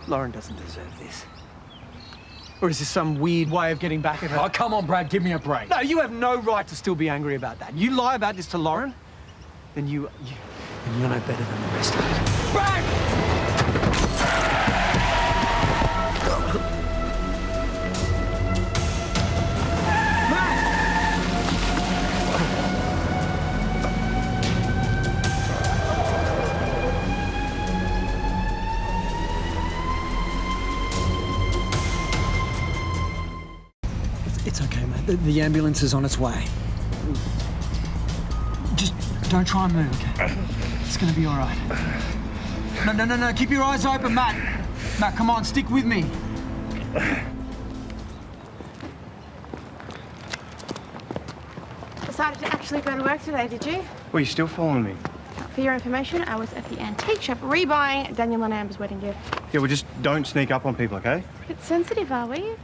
[SPEAKER 8] Lauren doesn't deserve this. Or is this some weird way of getting back at her?
[SPEAKER 19] Oh, come on, Brad, give me a break.
[SPEAKER 8] No, you have no right to still be angry about that. You lie about this to Lauren, then you're no better than the rest of us.
[SPEAKER 19] Brad!
[SPEAKER 3] It's okay, mate. The ambulance is on its way. Just don't try and move, okay? It's gonna be all right. No. Keep your eyes open, Matt. Matt, come on, stick with me.
[SPEAKER 10] decided to actually go to work today, did you?
[SPEAKER 6] Well, you're still following me.
[SPEAKER 10] For your information, I was at the antique shop rebuying Daniel and Amber's wedding gift.
[SPEAKER 6] Yeah, well, just don't sneak up on people, okay?
[SPEAKER 10] Bit sensitive, are we?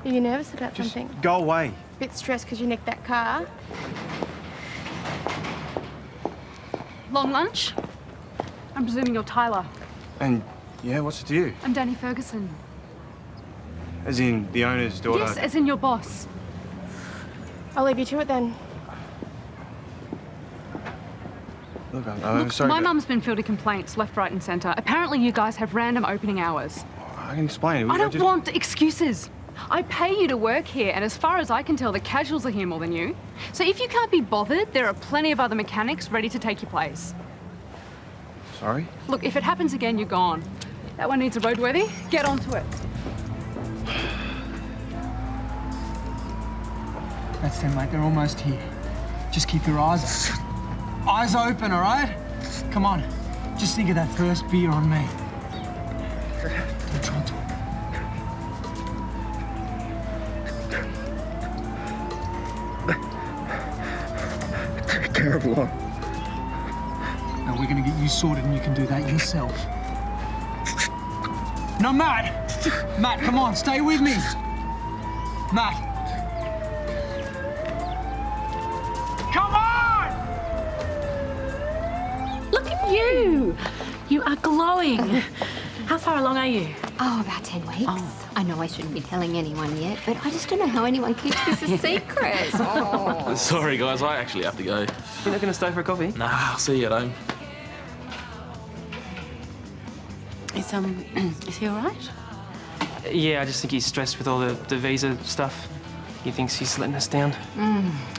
[SPEAKER 10] Are you nervous about something?
[SPEAKER 6] Go away.
[SPEAKER 10] Bit stressed because you nicked that car.
[SPEAKER 20] Long lunch? I'm presuming you're Tyler.
[SPEAKER 6] And, yeah, what's it to you?
[SPEAKER 20] I'm Danny Ferguson.
[SPEAKER 6] As in the owner's daughter?
[SPEAKER 20] Yes, as in your boss.
[SPEAKER 10] I'll leave you to it then.
[SPEAKER 6] Look, I'm
[SPEAKER 20] Look,
[SPEAKER 6] sorry.
[SPEAKER 20] my mum's been fielding complaints left, right and centre. Apparently you guys have random opening hours.
[SPEAKER 6] I can explain it.
[SPEAKER 20] I don't want excuses. I pay you to work here, and as far as I can tell, the casuals are here more than you. So if you can't be bothered, there are plenty of other mechanics ready to take your place.
[SPEAKER 6] Sorry?
[SPEAKER 20] Look, if it happens again, you're gone. That one needs a roadworthy. Get onto it.
[SPEAKER 21] That's them, mate. They're almost here. Just keep your eyes open, all right? Come on. Just think of that first beer on me. Don't try and talk.
[SPEAKER 22] Take care of what?
[SPEAKER 21] No, we're gonna get you sorted and you can do that yourself. No, Matt! Matt, come on, stay with me! Matt! Come on!
[SPEAKER 18] Look at you! You are glowing. How far along are you?
[SPEAKER 23] Oh, about 10 weeks. I know I shouldn't be telling anyone yet, but I just don't know how anyone keeps this a secret. Oh.
[SPEAKER 9] Sorry, guys, I actually have to go.
[SPEAKER 3] You're not going to stay for a coffee?
[SPEAKER 9] Nah, I'll see you at home.
[SPEAKER 18] Is he all right?
[SPEAKER 3] Yeah, I just think he's stressed with all the visa stuff. He thinks he's letting us down.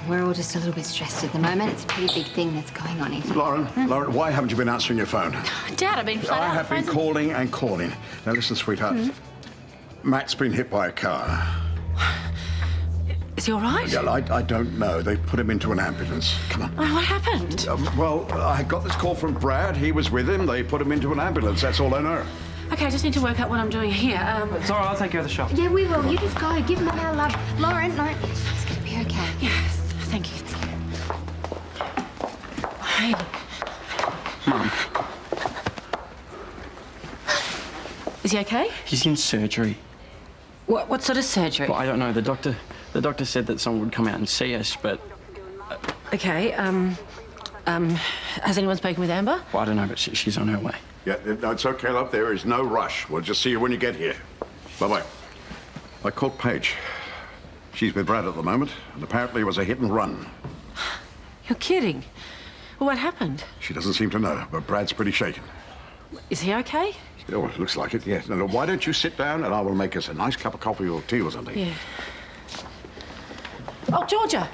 [SPEAKER 23] We're all just a little bit stressed at the moment. It's a pretty big thing that's going on here.
[SPEAKER 22] Lauren, Lauren, why haven't you been answering your phone?
[SPEAKER 18] Dad, I've been flat
[SPEAKER 22] I
[SPEAKER 18] out.
[SPEAKER 22] have been calling and calling. Now listen, sweetheart. Matt's been hit by a car.
[SPEAKER 18] Is he all right?
[SPEAKER 22] Yeah, I don't know. They put him into an ambulance. Come on.
[SPEAKER 18] Oh, what happened?
[SPEAKER 22] Well, I got this call from Brad. He was with him. They put him into an ambulance. That's all I know.
[SPEAKER 18] Okay, I just need to work out what I'm doing here.
[SPEAKER 3] It's all right, I'll take you to the shop.
[SPEAKER 23] Yeah, we will. You just go. Give Mum our love. Lauren, it's going to be okay.
[SPEAKER 18] Yes, thank you. Hey.
[SPEAKER 3] Mum.
[SPEAKER 18] Is he okay?
[SPEAKER 3] He's in surgery.
[SPEAKER 18] What sort of surgery?
[SPEAKER 3] Well, I don't know. The doctor said that someone would come out and see us, but...
[SPEAKER 18] Okay, has anyone spoken with Amber?
[SPEAKER 3] Well, I don't know, but she's on her way.
[SPEAKER 22] Yeah, no, it's okay, love. There is no rush. We'll just see you when you get here. Bye-bye. I called Paige. She's with Brad at the moment, and apparently it was a hit and run.
[SPEAKER 18] You're kidding. Well, what happened?
[SPEAKER 22] She doesn't seem to know, but Brad's pretty shaken.
[SPEAKER 18] Is he okay?
[SPEAKER 22] Oh, it looks like it, yes. No, why don't you sit down and I will make us a nice cup of coffee or tea or something.
[SPEAKER 18] Yeah. Oh, Georgia!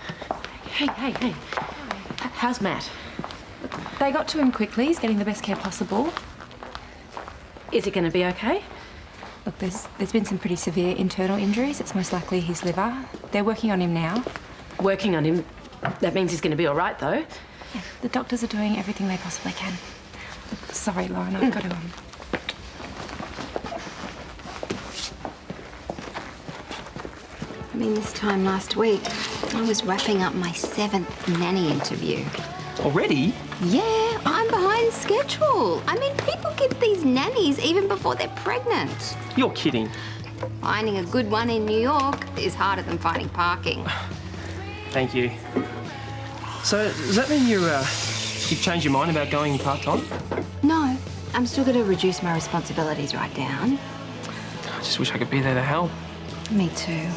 [SPEAKER 18] Hey. How's Matt?
[SPEAKER 24] They got to him quickly. He's getting the best care possible.
[SPEAKER 18] Is it going to be okay?
[SPEAKER 24] Look, there's been some pretty severe internal injuries. It's most likely his liver. They're working on him now.
[SPEAKER 18] Working on him? That means he's going to be all right, though.
[SPEAKER 24] Yeah, the doctors are doing everything they possibly can. Look, sorry, Lauren, I've got to...
[SPEAKER 23] I mean, this time last week, I was wrapping up my 7th nanny interview.
[SPEAKER 3] Already?
[SPEAKER 23] Yeah, I'm behind schedule. I mean, people get these nannies even before they're pregnant.
[SPEAKER 3] You're kidding.
[SPEAKER 23] Finding a good one in New York is harder than finding parking.
[SPEAKER 3] Thank you. So, does that mean you've changed your mind about going part-time?
[SPEAKER 23] No, I'm still going to reduce my responsibilities right down.
[SPEAKER 3] I just wish I could be there to help.
[SPEAKER 23] Me too.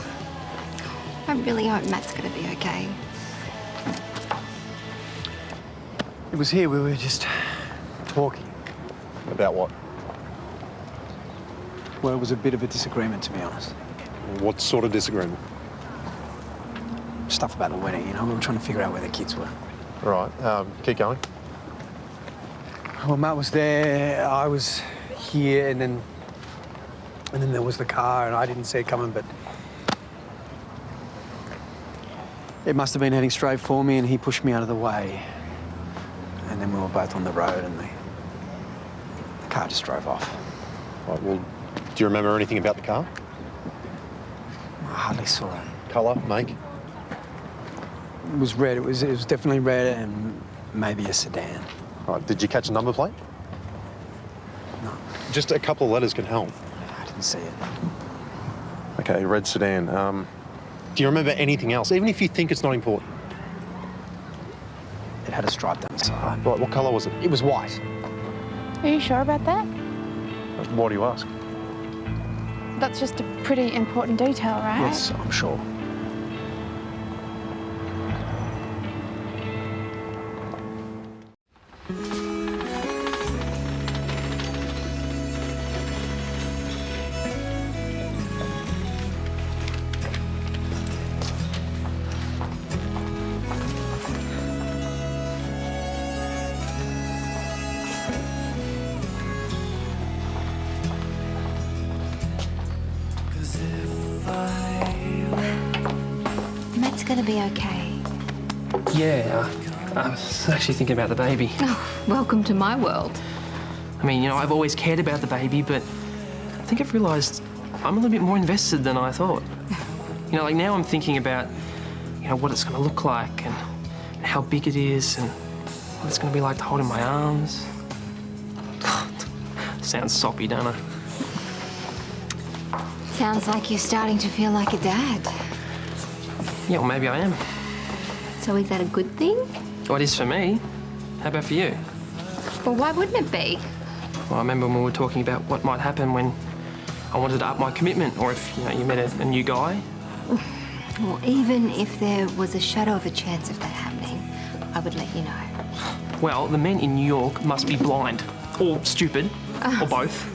[SPEAKER 23] I really hope Matt's going to be okay.
[SPEAKER 6] It was here we were just talking.
[SPEAKER 8] About what?
[SPEAKER 6] Well, it was a bit of a disagreement, to be honest.
[SPEAKER 8] What sort of disagreement?
[SPEAKER 6] Stuff about the wedding, you know? We were trying to figure out where the kids were.
[SPEAKER 8] Right, keep going.
[SPEAKER 6] Well, Matt was there, I was here, and then there was the car, and I didn't see it coming, but it must have been heading straight for me, and he pushed me out of the way. And then we were both on the road, and the car just drove off.
[SPEAKER 8] Right, well, do you remember anything about the car?
[SPEAKER 6] I hardly saw it.
[SPEAKER 8] Colour, make?
[SPEAKER 6] It was red. It was definitely red and maybe a sedan.
[SPEAKER 8] Right, did you catch a number plate?
[SPEAKER 6] No.
[SPEAKER 8] Just a couple of letters can help.
[SPEAKER 6] I didn't see it.
[SPEAKER 8] Okay, red sedan. Do you remember anything else, even if you think it's not important?
[SPEAKER 6] It had a stripe down the side.
[SPEAKER 8] Right, what colour was it?
[SPEAKER 6] It was white.
[SPEAKER 10] Are you sure about that?
[SPEAKER 8] Why do you ask?
[SPEAKER 10] That's just a pretty important detail, right?
[SPEAKER 6] Yes, I'm sure.
[SPEAKER 23] Matt's gonna be okay.
[SPEAKER 2] Yeah, I was actually thinking about the baby.
[SPEAKER 23] Oh, welcome to my world.
[SPEAKER 2] I mean, you know, I've always cared about the baby, but I think I've realised I'm a little bit more invested than I thought. You know, like now I'm thinking about, you know, what it's going to look like and how big it is and what it's going to be like to hold in my arms. Sounds soppy, don't I?
[SPEAKER 23] Sounds like you're starting to feel like a dad.
[SPEAKER 2] Yeah, well, maybe I am.
[SPEAKER 23] So is that a good thing?
[SPEAKER 2] Well, it is for me. How about for you?
[SPEAKER 23] Well, why wouldn't it be?
[SPEAKER 2] Well, I remember when we were talking about what might happen when I wanted to up my commitment, or if, you know, you met a new guy.
[SPEAKER 23] Well, even if there was a shadow of a chance of that happening, I would let you know.
[SPEAKER 2] Well, the men in New York must be blind, or stupid, or both.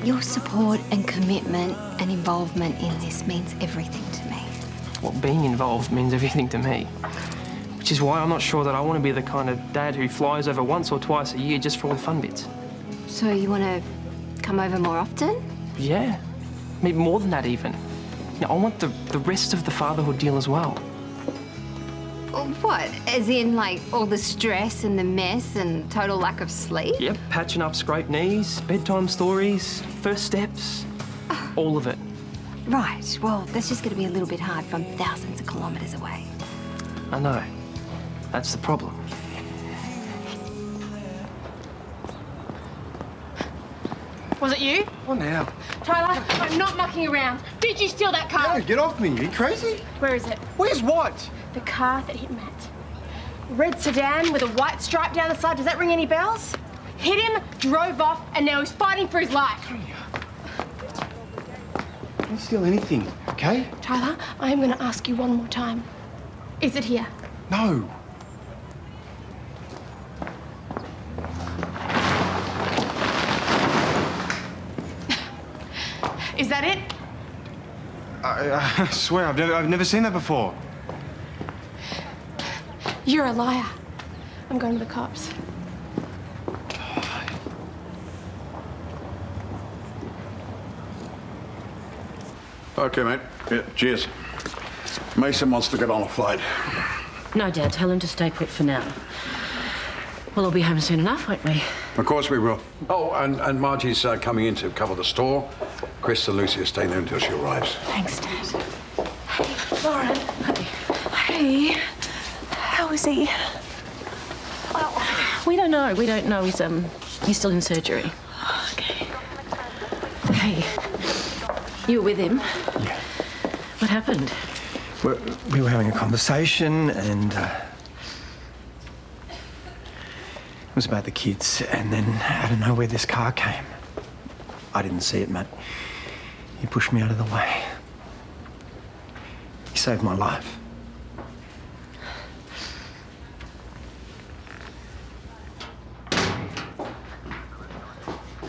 [SPEAKER 23] Your support and commitment and involvement in this means everything to me.
[SPEAKER 2] Well, being involved means everything to me. Which is why I'm not sure that I want to be the kind of dad who flies over once or twice a year just for all the fun bits.
[SPEAKER 23] So you want to come over more often?
[SPEAKER 2] Yeah, maybe more than that even. You know, I want the rest of the fatherhood deal as well.
[SPEAKER 23] What? As in, like, all the stress and the mess and total lack of sleep?
[SPEAKER 2] Yep, patching up scraped knees, bedtime stories, first steps, all of it.
[SPEAKER 23] Right, well, that's just going to be a little bit hard from thousands of kilometres away.
[SPEAKER 2] I know. That's the problem.
[SPEAKER 10] Was it you?
[SPEAKER 8] What now?
[SPEAKER 10] Tyler, I'm not mucking around. Did you steal that car?
[SPEAKER 8] No, get off me. Are you crazy?
[SPEAKER 10] Where is it?
[SPEAKER 8] Where's what?
[SPEAKER 10] The car that hit Matt. Red sedan with a white stripe down the side. Does that ring any bells? Hit him, drove off, and now he's fighting for his life.
[SPEAKER 8] I didn't steal anything, okay?
[SPEAKER 10] Tyler, I am going to ask you one more time. Is it here?
[SPEAKER 8] No.
[SPEAKER 10] Is that it?
[SPEAKER 8] I swear, I've never seen that before.
[SPEAKER 10] You're a liar. I'm going to the cops.
[SPEAKER 22] Okay, mate. Yeah, cheers. Mason wants to get on a flight.
[SPEAKER 18] No, Dad, tell him to stay put for now. Well, we'll be home soon enough, won't we?
[SPEAKER 22] Of course we will. Oh, and Margie's coming in to cover the store. Chris and Lucy are staying there until she arrives.
[SPEAKER 12] Thanks, Dad. Hey, Lauren. Hey. How is he?
[SPEAKER 18] We don't know. We don't know. He's still in surgery.
[SPEAKER 12] Okay.
[SPEAKER 18] Hey, you were with him?
[SPEAKER 6] Yeah.
[SPEAKER 18] What happened?
[SPEAKER 6] We were having a conversation and it was about the kids, and then out of nowhere this car came. I didn't see it, Matt. He pushed me out of the way. He saved my life.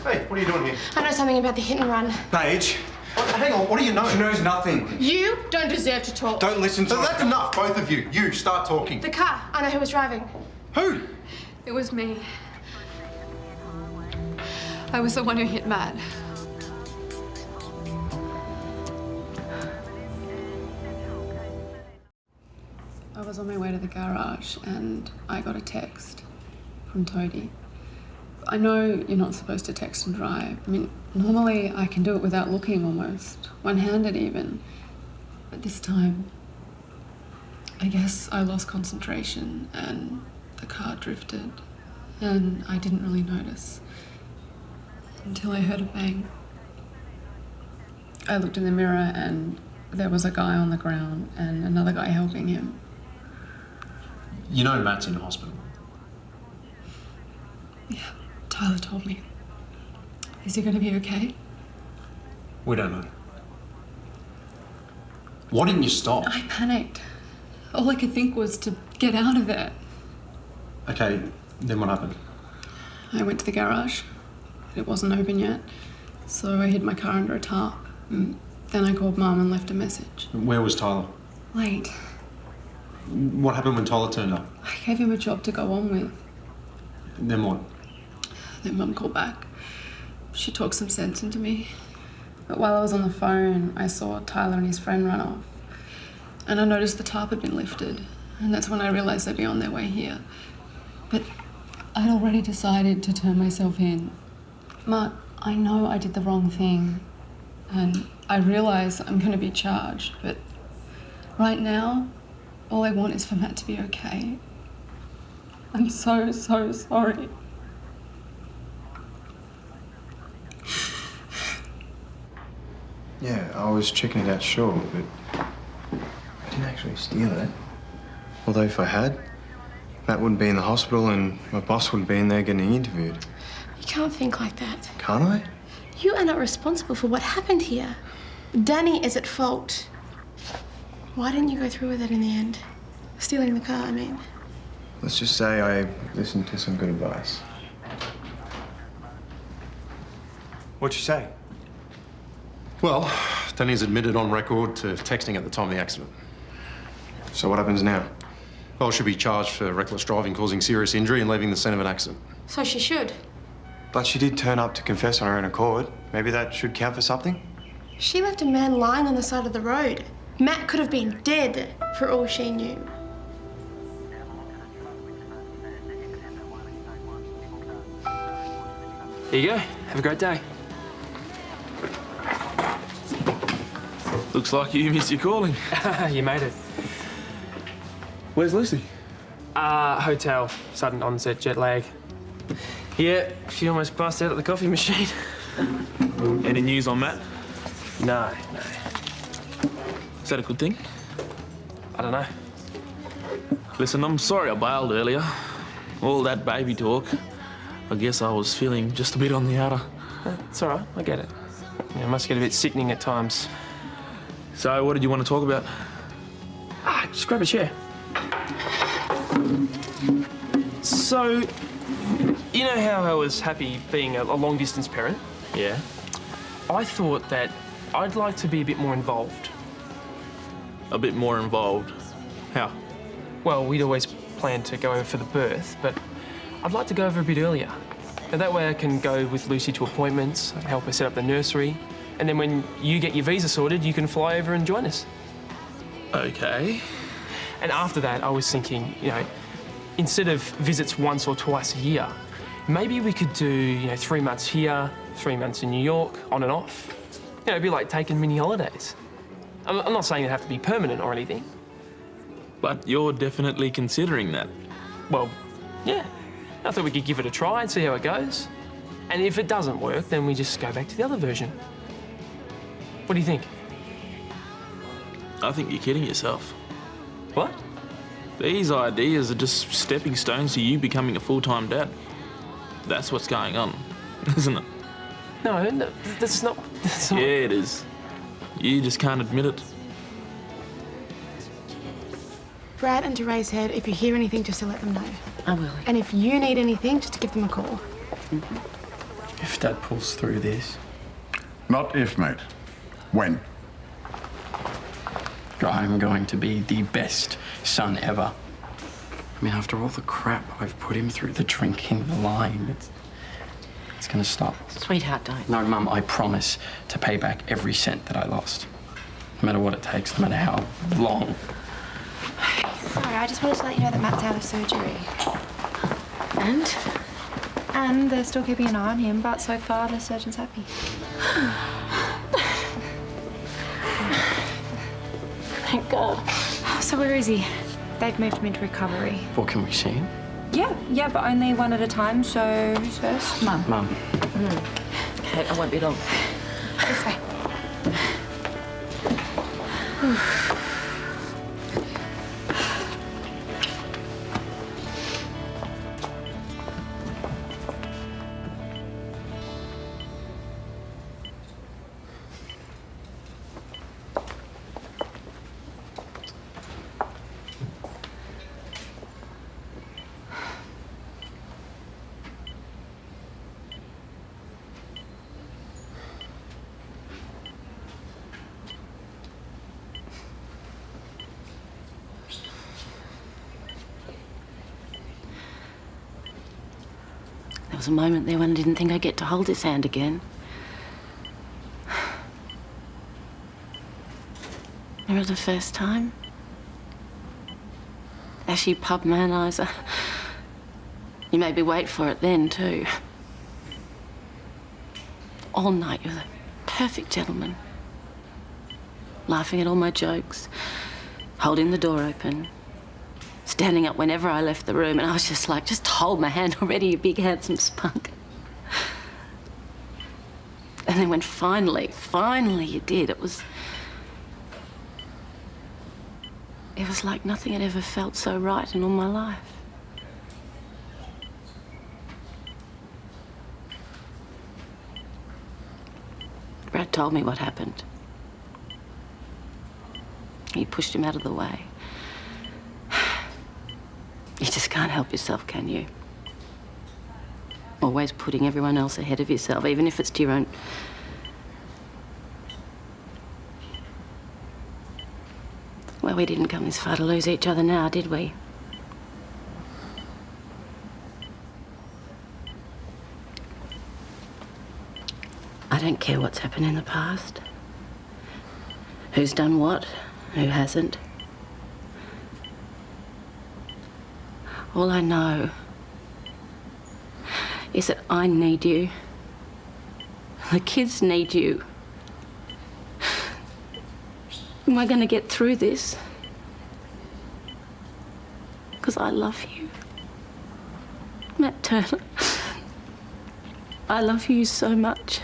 [SPEAKER 8] Hey, what are you doing here?
[SPEAKER 10] I know something about the hit and run.
[SPEAKER 8] Paige. Hang on, what do you know? She knows nothing.
[SPEAKER 10] You don't deserve to talk.
[SPEAKER 8] Don't listen to her. That's enough, both of you. You, start talking.
[SPEAKER 10] The car. I know who was driving.
[SPEAKER 8] Who?
[SPEAKER 20] It was me. I was the one who hit Matt. I was on my way to the garage and I got a text from Toadie. I know you're not supposed to text and drive. I mean, normally I can do it without looking almost, one-handed even. But this time, I guess I lost concentration and the car drifted, and I didn't really notice until I heard a bang. I looked in the mirror and there was a guy on the ground and another guy helping him.
[SPEAKER 8] You know Matt's in hospital?
[SPEAKER 20] Yeah, Tyler told me. Is he going to be okay?
[SPEAKER 8] We don't know. Why didn't you stop?
[SPEAKER 20] I panicked. All I could think was to get out of there.
[SPEAKER 8] Okay, then what happened?
[SPEAKER 20] I went to the garage. It wasn't open yet, so I hid my car under a tarp. Then I called Mum and left a message.
[SPEAKER 8] Where was Tyler?
[SPEAKER 20] Late.
[SPEAKER 8] What happened when Tyler turned up?
[SPEAKER 20] I gave him a job to go on with.
[SPEAKER 8] Then what?
[SPEAKER 20] Then Mum called back. She talked some sense into me. But while I was on the phone, I saw Tyler and his friend run off. And I noticed the tarp had been lifted. And that's when I realised they'd be on their way here. But I'd already decided to turn myself in. Mark, I know I did the wrong thing. And I realise I'm going to be charged. But right now, all I want is for Matt to be okay. I'm so, so sorry.
[SPEAKER 6] Yeah, I was checking it out, sure, but I didn't actually steal it. Although if I had, Matt wouldn't be in the hospital and my boss wouldn't be in there getting interviewed.
[SPEAKER 10] You can't think like that.
[SPEAKER 6] Can't I?
[SPEAKER 10] You are not responsible for what happened here. Danny is at fault. Why didn't you go through with it in the end? Stealing the car, I mean.
[SPEAKER 6] Let's just say I listened to some good advice. What'd you say?
[SPEAKER 8] Well, Danny's admitted on record to texting at the time of the accident.
[SPEAKER 6] So what happens now?
[SPEAKER 8] Well, she'll be charged for reckless driving causing serious injury and leaving the scene of an accident.
[SPEAKER 10] So she should.
[SPEAKER 6] But she did turn up to confess on her own accord. Maybe that should count for something?
[SPEAKER 10] She left a man lying on the side of the road. Matt could have been dead for all she knew.
[SPEAKER 2] Here you go. Have a great day.
[SPEAKER 9] Looks like you missed your calling.
[SPEAKER 2] You made it.
[SPEAKER 9] Where's Lucy?
[SPEAKER 2] Hotel. Sudden onset jet lag. Yeah, she almost passed out at the coffee machine.
[SPEAKER 9] Any news on Matt?
[SPEAKER 2] No.
[SPEAKER 9] Is that a good thing?
[SPEAKER 2] I don't know.
[SPEAKER 9] Listen, I'm sorry I bailed earlier. All that baby talk. I guess I was feeling just a bit on the outer.
[SPEAKER 2] It's all right, I get it. Yeah, it must get a bit sickening at times.
[SPEAKER 9] So, what did you want to talk about?
[SPEAKER 2] Just grab a chair. So, you know how I was happy being a long-distance parent?
[SPEAKER 9] Yeah.
[SPEAKER 2] I thought that I'd like to be a bit more involved.
[SPEAKER 9] A bit more involved? How?
[SPEAKER 2] Well, we'd always planned to go over for the birth, but I'd like to go over a bit earlier. And that way I can go with Lucy to appointments, help her set up the nursery, and then when you get your visa sorted, you can fly over and join us.
[SPEAKER 9] Okay.
[SPEAKER 2] And after that, I was thinking, you know, instead of visits once or twice a year, maybe we could do, 3 months here, 3 months in New York, on and off. It'd be like taking mini holidays. I'm not saying it have to be permanent or anything.
[SPEAKER 9] But you're definitely considering that.
[SPEAKER 2] Well, yeah. I thought we could give it a try and see how it goes. And if it doesn't work, then we just go back to the other version. What do you think?
[SPEAKER 9] I think you're kidding yourself.
[SPEAKER 2] What?
[SPEAKER 9] These ideas are just stepping stones to you becoming a full-time dad. That's what's going on, isn't it?
[SPEAKER 2] No, that's not...
[SPEAKER 9] Yeah, it is. You just can't admit it.
[SPEAKER 10] Brad and Terese said if you hear anything, just to let them know.
[SPEAKER 18] I will.
[SPEAKER 10] And if you need anything, just to give them a call.
[SPEAKER 15] If Dad pulls through this.
[SPEAKER 22] Not if, mate. When?
[SPEAKER 15] I'm going to be the best son ever. I mean, after all the crap I've put him through, the drinking, the lying, it's going to stop.
[SPEAKER 18] Sweetheart, don't.
[SPEAKER 15] No, Mum, I promise to pay back every cent that I lost. No matter what it takes, no matter how long.
[SPEAKER 24] Sorry, I just wanted to let you know that Matt's out of surgery.
[SPEAKER 18] And?
[SPEAKER 24] And they're still keeping an eye on him, but so far the surgeon's happy.
[SPEAKER 18] Thank God.
[SPEAKER 24] So where is he? They've moved him into recovery.
[SPEAKER 15] Well, can we see him?
[SPEAKER 24] Yeah, but only one at a time, so who's first? Mum.
[SPEAKER 15] Mum.
[SPEAKER 18] Okay, I won't be long.
[SPEAKER 24] This way.
[SPEAKER 18] There was a moment there when I didn't think I'd get to hold his hand again. Remember the first time? Ashy pub man eyes. You made me wait for it then, too. All night, you were the perfect gentleman. Laughing at all my jokes, holding the door open, standing up whenever I left the room, and I was just like, just hold my hand already, you big handsome spunk. And then when finally you did, it was like nothing had ever felt so right in all my life. Brad told me what happened. He pushed him out of the way. You just can't help yourself, can you? Always putting everyone else ahead of yourself, even if it's to your own... Well, we didn't come this far to lose each other now, did we? I don't care what's happened in the past. Who's done what, who hasn't. All I know is that I need you. The kids need you. Am I going to get through this? Because I love you. Matt Turner, I love you so much.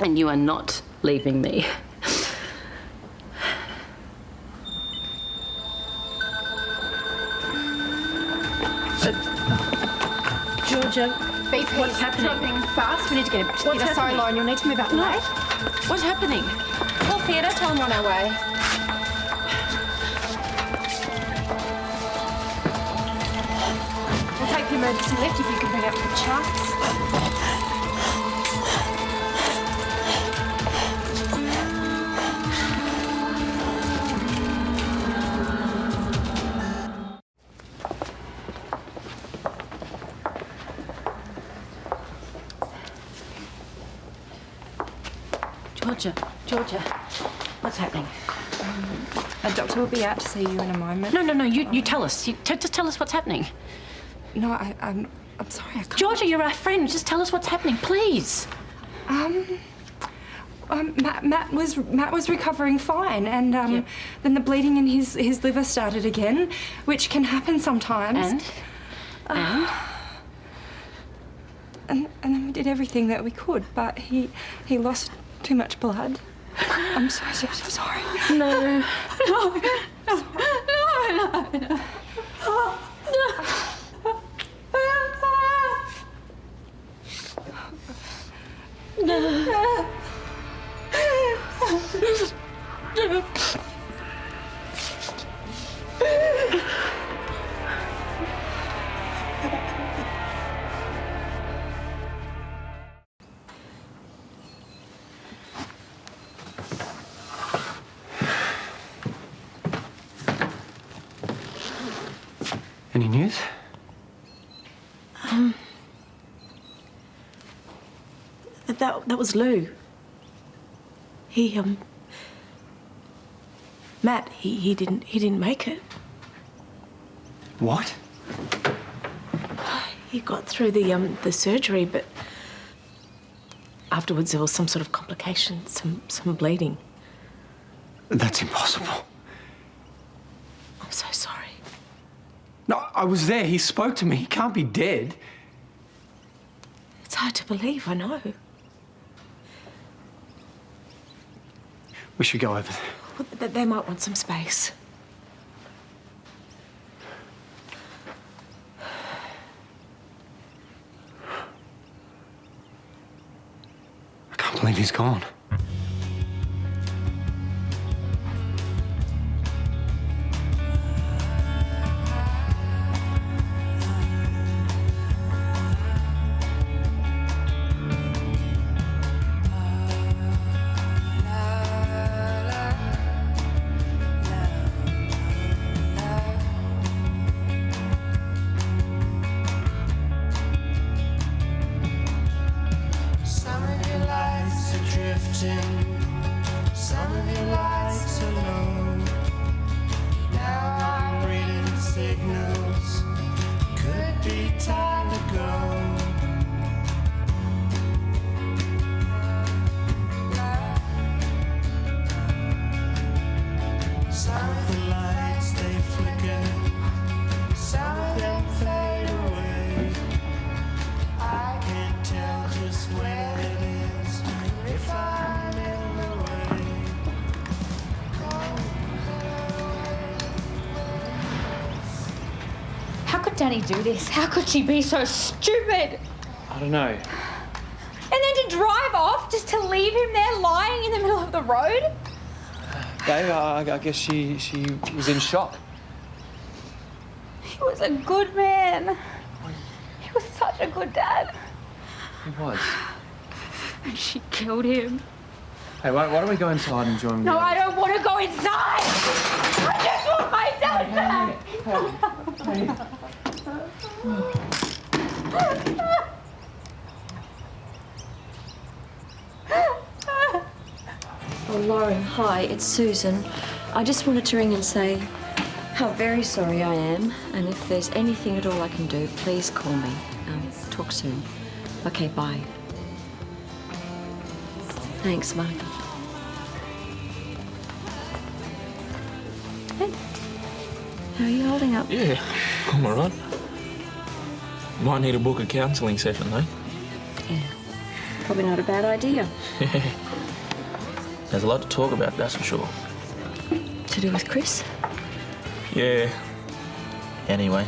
[SPEAKER 18] And you are not leaving me.
[SPEAKER 10] Georgia,
[SPEAKER 18] what's happening?
[SPEAKER 10] Dropping fast. We need to get a
[SPEAKER 18] What's happening?
[SPEAKER 10] line. You'll need to move out the way.
[SPEAKER 18] What's happening?
[SPEAKER 10] Call theatre. Tell them we're on our way. We'll take the emergency lift if you can bring up the charts.
[SPEAKER 18] Georgia, what's happening?
[SPEAKER 24] A doctor will be out to see you in a moment.
[SPEAKER 18] No, you tell us. Just tell us what's happening.
[SPEAKER 24] No, I'm sorry, I can't.
[SPEAKER 18] Georgia, you're our friend. Just tell us what's happening, please.
[SPEAKER 24] Matt was recovering fine, and then the bleeding in his liver started again, which can happen sometimes. And then we did everything that we could, but he lost too much blood. I'm so sorry.
[SPEAKER 18] No.
[SPEAKER 15] Any news?
[SPEAKER 12] That was Lou. Matt, he didn't make it.
[SPEAKER 15] What?
[SPEAKER 12] He got through the surgery, but afterwards there was some sort of complication, some bleeding.
[SPEAKER 15] That's impossible.
[SPEAKER 21] No, I was there. He spoke to me. He can't be dead.
[SPEAKER 12] It's hard to believe, I know.
[SPEAKER 21] We should go over there.
[SPEAKER 12] Well, they might want some space.
[SPEAKER 21] I can't believe he's gone.
[SPEAKER 7] Danny do this? How could she be so stupid?
[SPEAKER 2] I don't know.
[SPEAKER 7] And then to drive off just to leave him there lying in the middle of the road?
[SPEAKER 2] Babe, I guess she was in shock.
[SPEAKER 7] He was a good man. He was such a good dad.
[SPEAKER 2] He was.
[SPEAKER 7] And she killed him.
[SPEAKER 2] Hey, why don't we go inside and join me?
[SPEAKER 7] No, I don't want to go inside. I just want my dad back.
[SPEAKER 11] Oh, Lauren, hi, it's Susan. I just wanted to ring and say how very sorry I am, and if there's anything at all I can do, please call me. Talk soon. Okay, bye. Thanks, Mike. Hey, how are you holding up?
[SPEAKER 13] Yeah, I'm all right. Might need to book a counselling session, though.
[SPEAKER 11] Yeah, probably not a bad idea.
[SPEAKER 13] There's a lot to talk about, that's for sure.
[SPEAKER 11] To do with Chris?
[SPEAKER 13] Yeah. Anyway,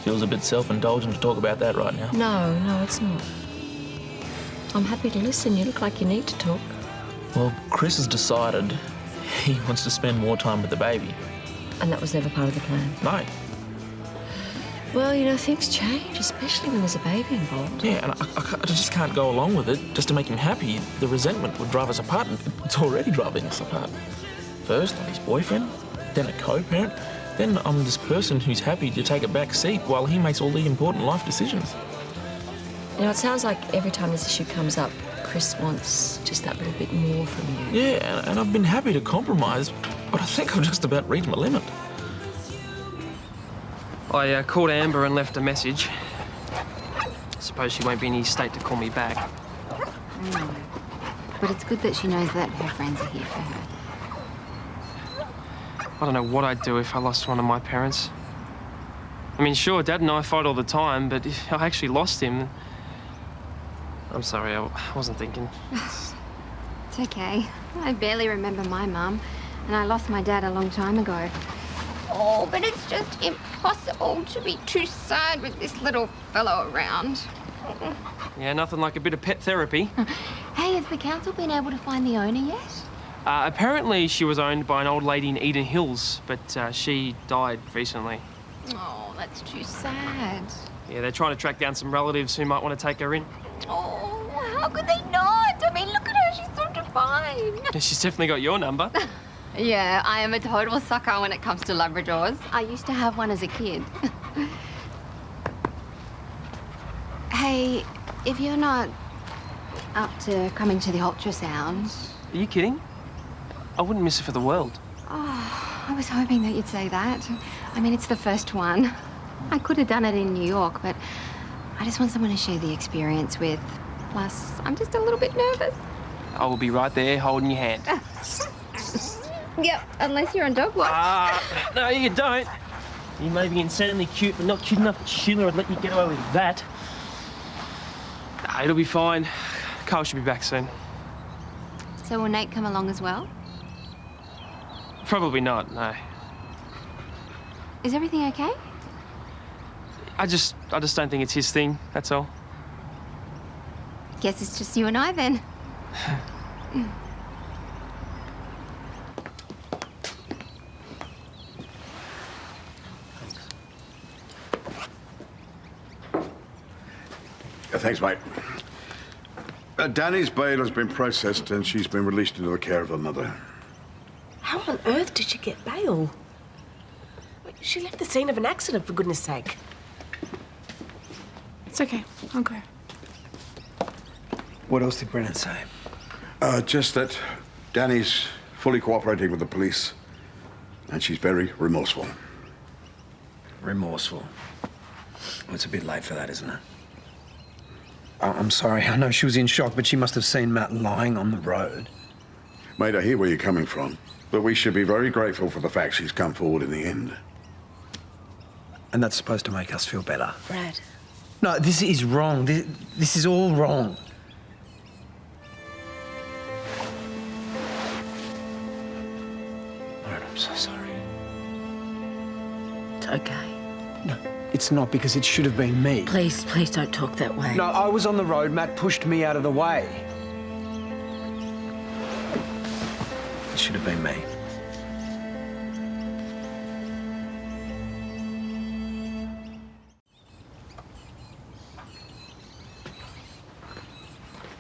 [SPEAKER 13] feels a bit self-indulgent to talk about that right now.
[SPEAKER 11] No, it's not. I'm happy to listen. You look like you need to talk.
[SPEAKER 13] Well, Chris has decided he wants to spend more time with the baby.
[SPEAKER 11] And that was never part of the plan?
[SPEAKER 13] No.
[SPEAKER 11] Well, you know, things change, especially when there's a baby involved.
[SPEAKER 13] Yeah, and I just can't go along with it just to make him happy. The resentment would drive us apart, and it's already driving us apart. First, I'm his boyfriend, then a co-parent, then I'm this person who's happy to take a back seat while he makes all the important life decisions.
[SPEAKER 11] You know, it sounds like every time this issue comes up, Chris wants just that little bit more from you.
[SPEAKER 13] Yeah, and I've been happy to compromise, but I think I've just about reached my limit.
[SPEAKER 2] I called Amber and left a message. Suppose she won't be in any state to call me back.
[SPEAKER 23] I know. But it's good that she knows that her friends are here for her.
[SPEAKER 2] I don't know what I'd do if I lost one of my parents. I mean, sure, Dad and I fight all the time, but if I actually lost him... I'm sorry, I wasn't thinking.
[SPEAKER 23] It's okay. I barely remember my mum, and I lost my dad a long time ago. Oh, but it's just impossible to be too sad with this little fellow around.
[SPEAKER 2] Yeah, nothing like a bit of pet therapy.
[SPEAKER 23] Hey, has the council been able to find the owner yet?
[SPEAKER 2] Apparently she was owned by an old lady in Eden Hills, but she died recently.
[SPEAKER 23] Oh, that's too sad.
[SPEAKER 2] Yeah, they're trying to track down some relatives who might want to take her in.
[SPEAKER 23] Oh, how could they not? I mean, look at her, she's so divine.
[SPEAKER 2] Yeah, she's definitely got your number.
[SPEAKER 23] Yeah, I am a total sucker when it comes to Labradors. I used to have one as a kid. Hey, if you're not up to coming to the ultrasound...
[SPEAKER 2] Are you kidding? I wouldn't miss it for the world.
[SPEAKER 23] Oh, I was hoping that you'd say that. I mean, it's the first one. I could have done it in New York, but I just want someone to share the experience with. Plus, I'm just a little bit nervous.
[SPEAKER 2] I will be right there holding your hand.
[SPEAKER 23] Yep, unless you're on dog watch.
[SPEAKER 2] No, you don't. You may be insanely cute, but not cute enough that Sheila would let you get away with that. Nah, it'll be fine. Karl should be back soon.
[SPEAKER 23] So will Nate come along as well?
[SPEAKER 2] Probably not, no.
[SPEAKER 23] Is everything okay?
[SPEAKER 2] I just don't think it's his thing, that's all.
[SPEAKER 23] Guess it's just you and I then.
[SPEAKER 22] Thanks, mate. Danny's bail has been processed and she's been released into the care of her mother.
[SPEAKER 12] How on earth did she get bail? She left the scene of an accident, for goodness sake.
[SPEAKER 20] It's okay. I'll go.
[SPEAKER 6] What else did Brennan say?
[SPEAKER 22] Just that Danny's fully cooperating with the police and she's very remorseful.
[SPEAKER 6] Remorseful? Well, it's a bit late for that, isn't it? I'm sorry. I know she was in shock, but she must have seen Matt lying on the road.
[SPEAKER 22] Mate, I hear where you're coming from, but we should be very grateful for the fact she's come forward in the end.
[SPEAKER 6] And that's supposed to make us feel better.
[SPEAKER 12] Brad.
[SPEAKER 6] No, this is wrong. This is all wrong. Lauren, I'm so sorry.
[SPEAKER 18] It's okay.
[SPEAKER 6] No, it's not, because it should have been me.
[SPEAKER 18] Please don't talk that way.
[SPEAKER 6] No, I was on the road. Matt pushed me out of the way. It should have been me.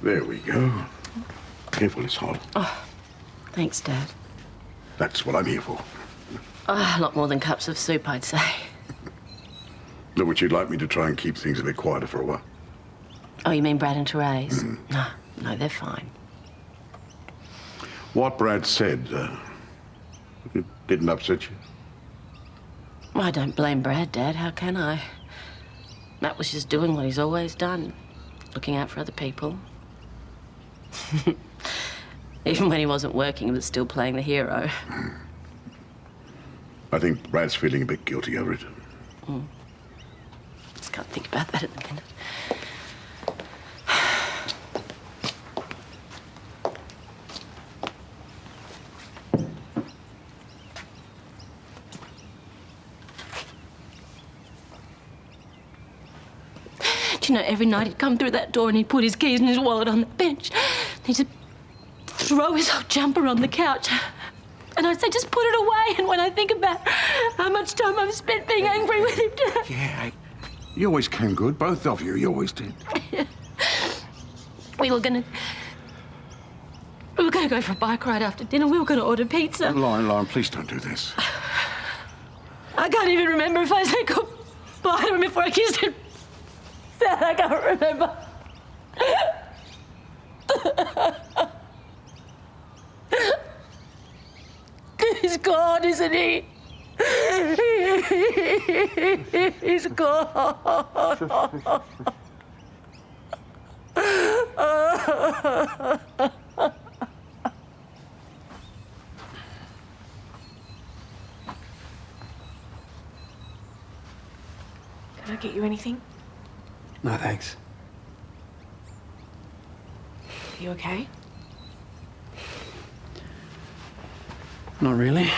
[SPEAKER 22] There we go. Careful, it's hot.
[SPEAKER 18] Oh, thanks, Dad.
[SPEAKER 22] That's what I'm here for.
[SPEAKER 18] Oh, a lot more than cups of soup, I'd say.
[SPEAKER 22] Look, would you like me to try and keep things a bit quieter for a while?
[SPEAKER 18] Oh, you mean Brad and Terese? No, they're fine.
[SPEAKER 22] What Brad said, it didn't upset you?
[SPEAKER 18] I don't blame Brad, Dad. How can I? Matt was just doing what he's always done, looking out for other people. Even when he wasn't working, he was still playing the hero.
[SPEAKER 22] I think Brad's feeling a bit guilty over it.
[SPEAKER 18] Just can't think about that at the minute. Do you know, every night he'd come through that door and he'd put his keys and his wallet on the bench. He'd just throw his old jumper on the couch. And I'd say, just put it away. And when I think about how much time I've spent being angry with him,
[SPEAKER 22] Yeah, you always came good, both of you. You always did.
[SPEAKER 18] we were gonna go for a bike ride after dinner. We were gonna order pizza.
[SPEAKER 22] Lauren, please don't do this.
[SPEAKER 18] I can't even remember if I said goodbye to him before I kissed him. Dad, I can't remember. He's gone, isn't he? He's gone.
[SPEAKER 12] Can I get you anything?
[SPEAKER 6] No, thanks.
[SPEAKER 12] You okay?
[SPEAKER 6] Not really.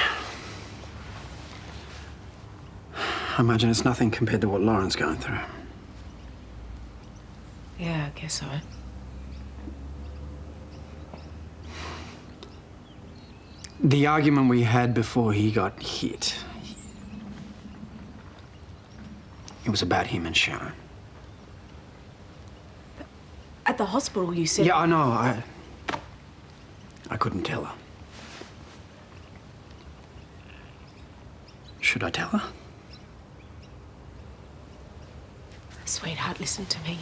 [SPEAKER 6] I imagine it's nothing compared to what Lauren's going through.
[SPEAKER 12] Yeah, I guess so.
[SPEAKER 6] The argument we had before he got hit, it was about him and Sharon.
[SPEAKER 12] At the hospital, you said...
[SPEAKER 6] Yeah, I know. I couldn't tell her. Should I tell her?
[SPEAKER 12] Sweetheart, listen to me.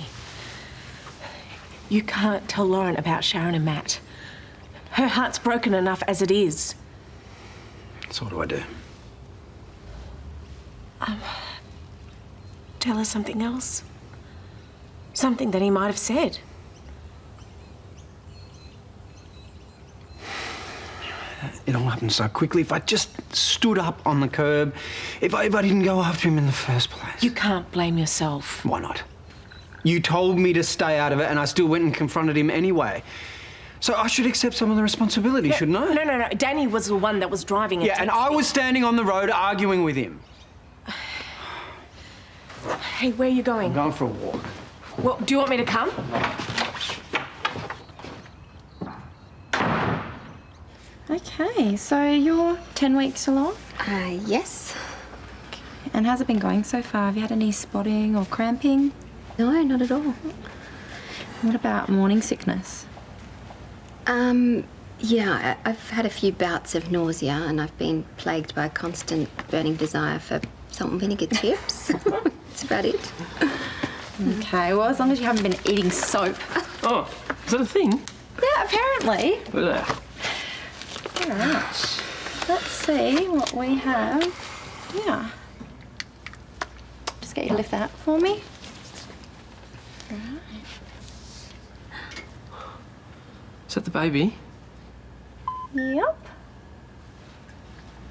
[SPEAKER 12] You can't tell Lauren about Sharon and Matt. Her heart's broken enough as it is.
[SPEAKER 6] So what do I do?
[SPEAKER 12] Tell her something else. Something that he might have said.
[SPEAKER 6] It all happened so quickly. If I just stood up on the curb, if I didn't go after him in the first place.
[SPEAKER 12] You can't blame yourself.
[SPEAKER 6] Why not? You told me to stay out of it, and I still went and confronted him anyway. So I should accept some of the responsibility, shouldn't I?
[SPEAKER 12] No. Danny was the one that was driving it.
[SPEAKER 6] Yeah, and I was standing on the road arguing with him.
[SPEAKER 12] Hey, where are you going?
[SPEAKER 6] I'm going for a walk.
[SPEAKER 12] Well, do you want me to come?
[SPEAKER 24] Okay, so you're 10 weeks along?
[SPEAKER 23] Yes.
[SPEAKER 24] And how's it been going so far? Have you had any spotting or cramping?
[SPEAKER 23] No, not at all.
[SPEAKER 24] What about morning sickness?
[SPEAKER 23] Yeah, I've had a few bouts of nausea and I've been plagued by a constant burning desire for salt and vinegar chips. That's about it.
[SPEAKER 24] Okay, well, as long as you haven't been eating soap.
[SPEAKER 2] Oh, is that a thing?
[SPEAKER 24] Yeah, apparently.
[SPEAKER 2] Look at that.
[SPEAKER 24] All right. Let's see what we have. Yeah. Just get you to lift that up for me. All right.
[SPEAKER 2] Is that the baby?
[SPEAKER 24] Yep.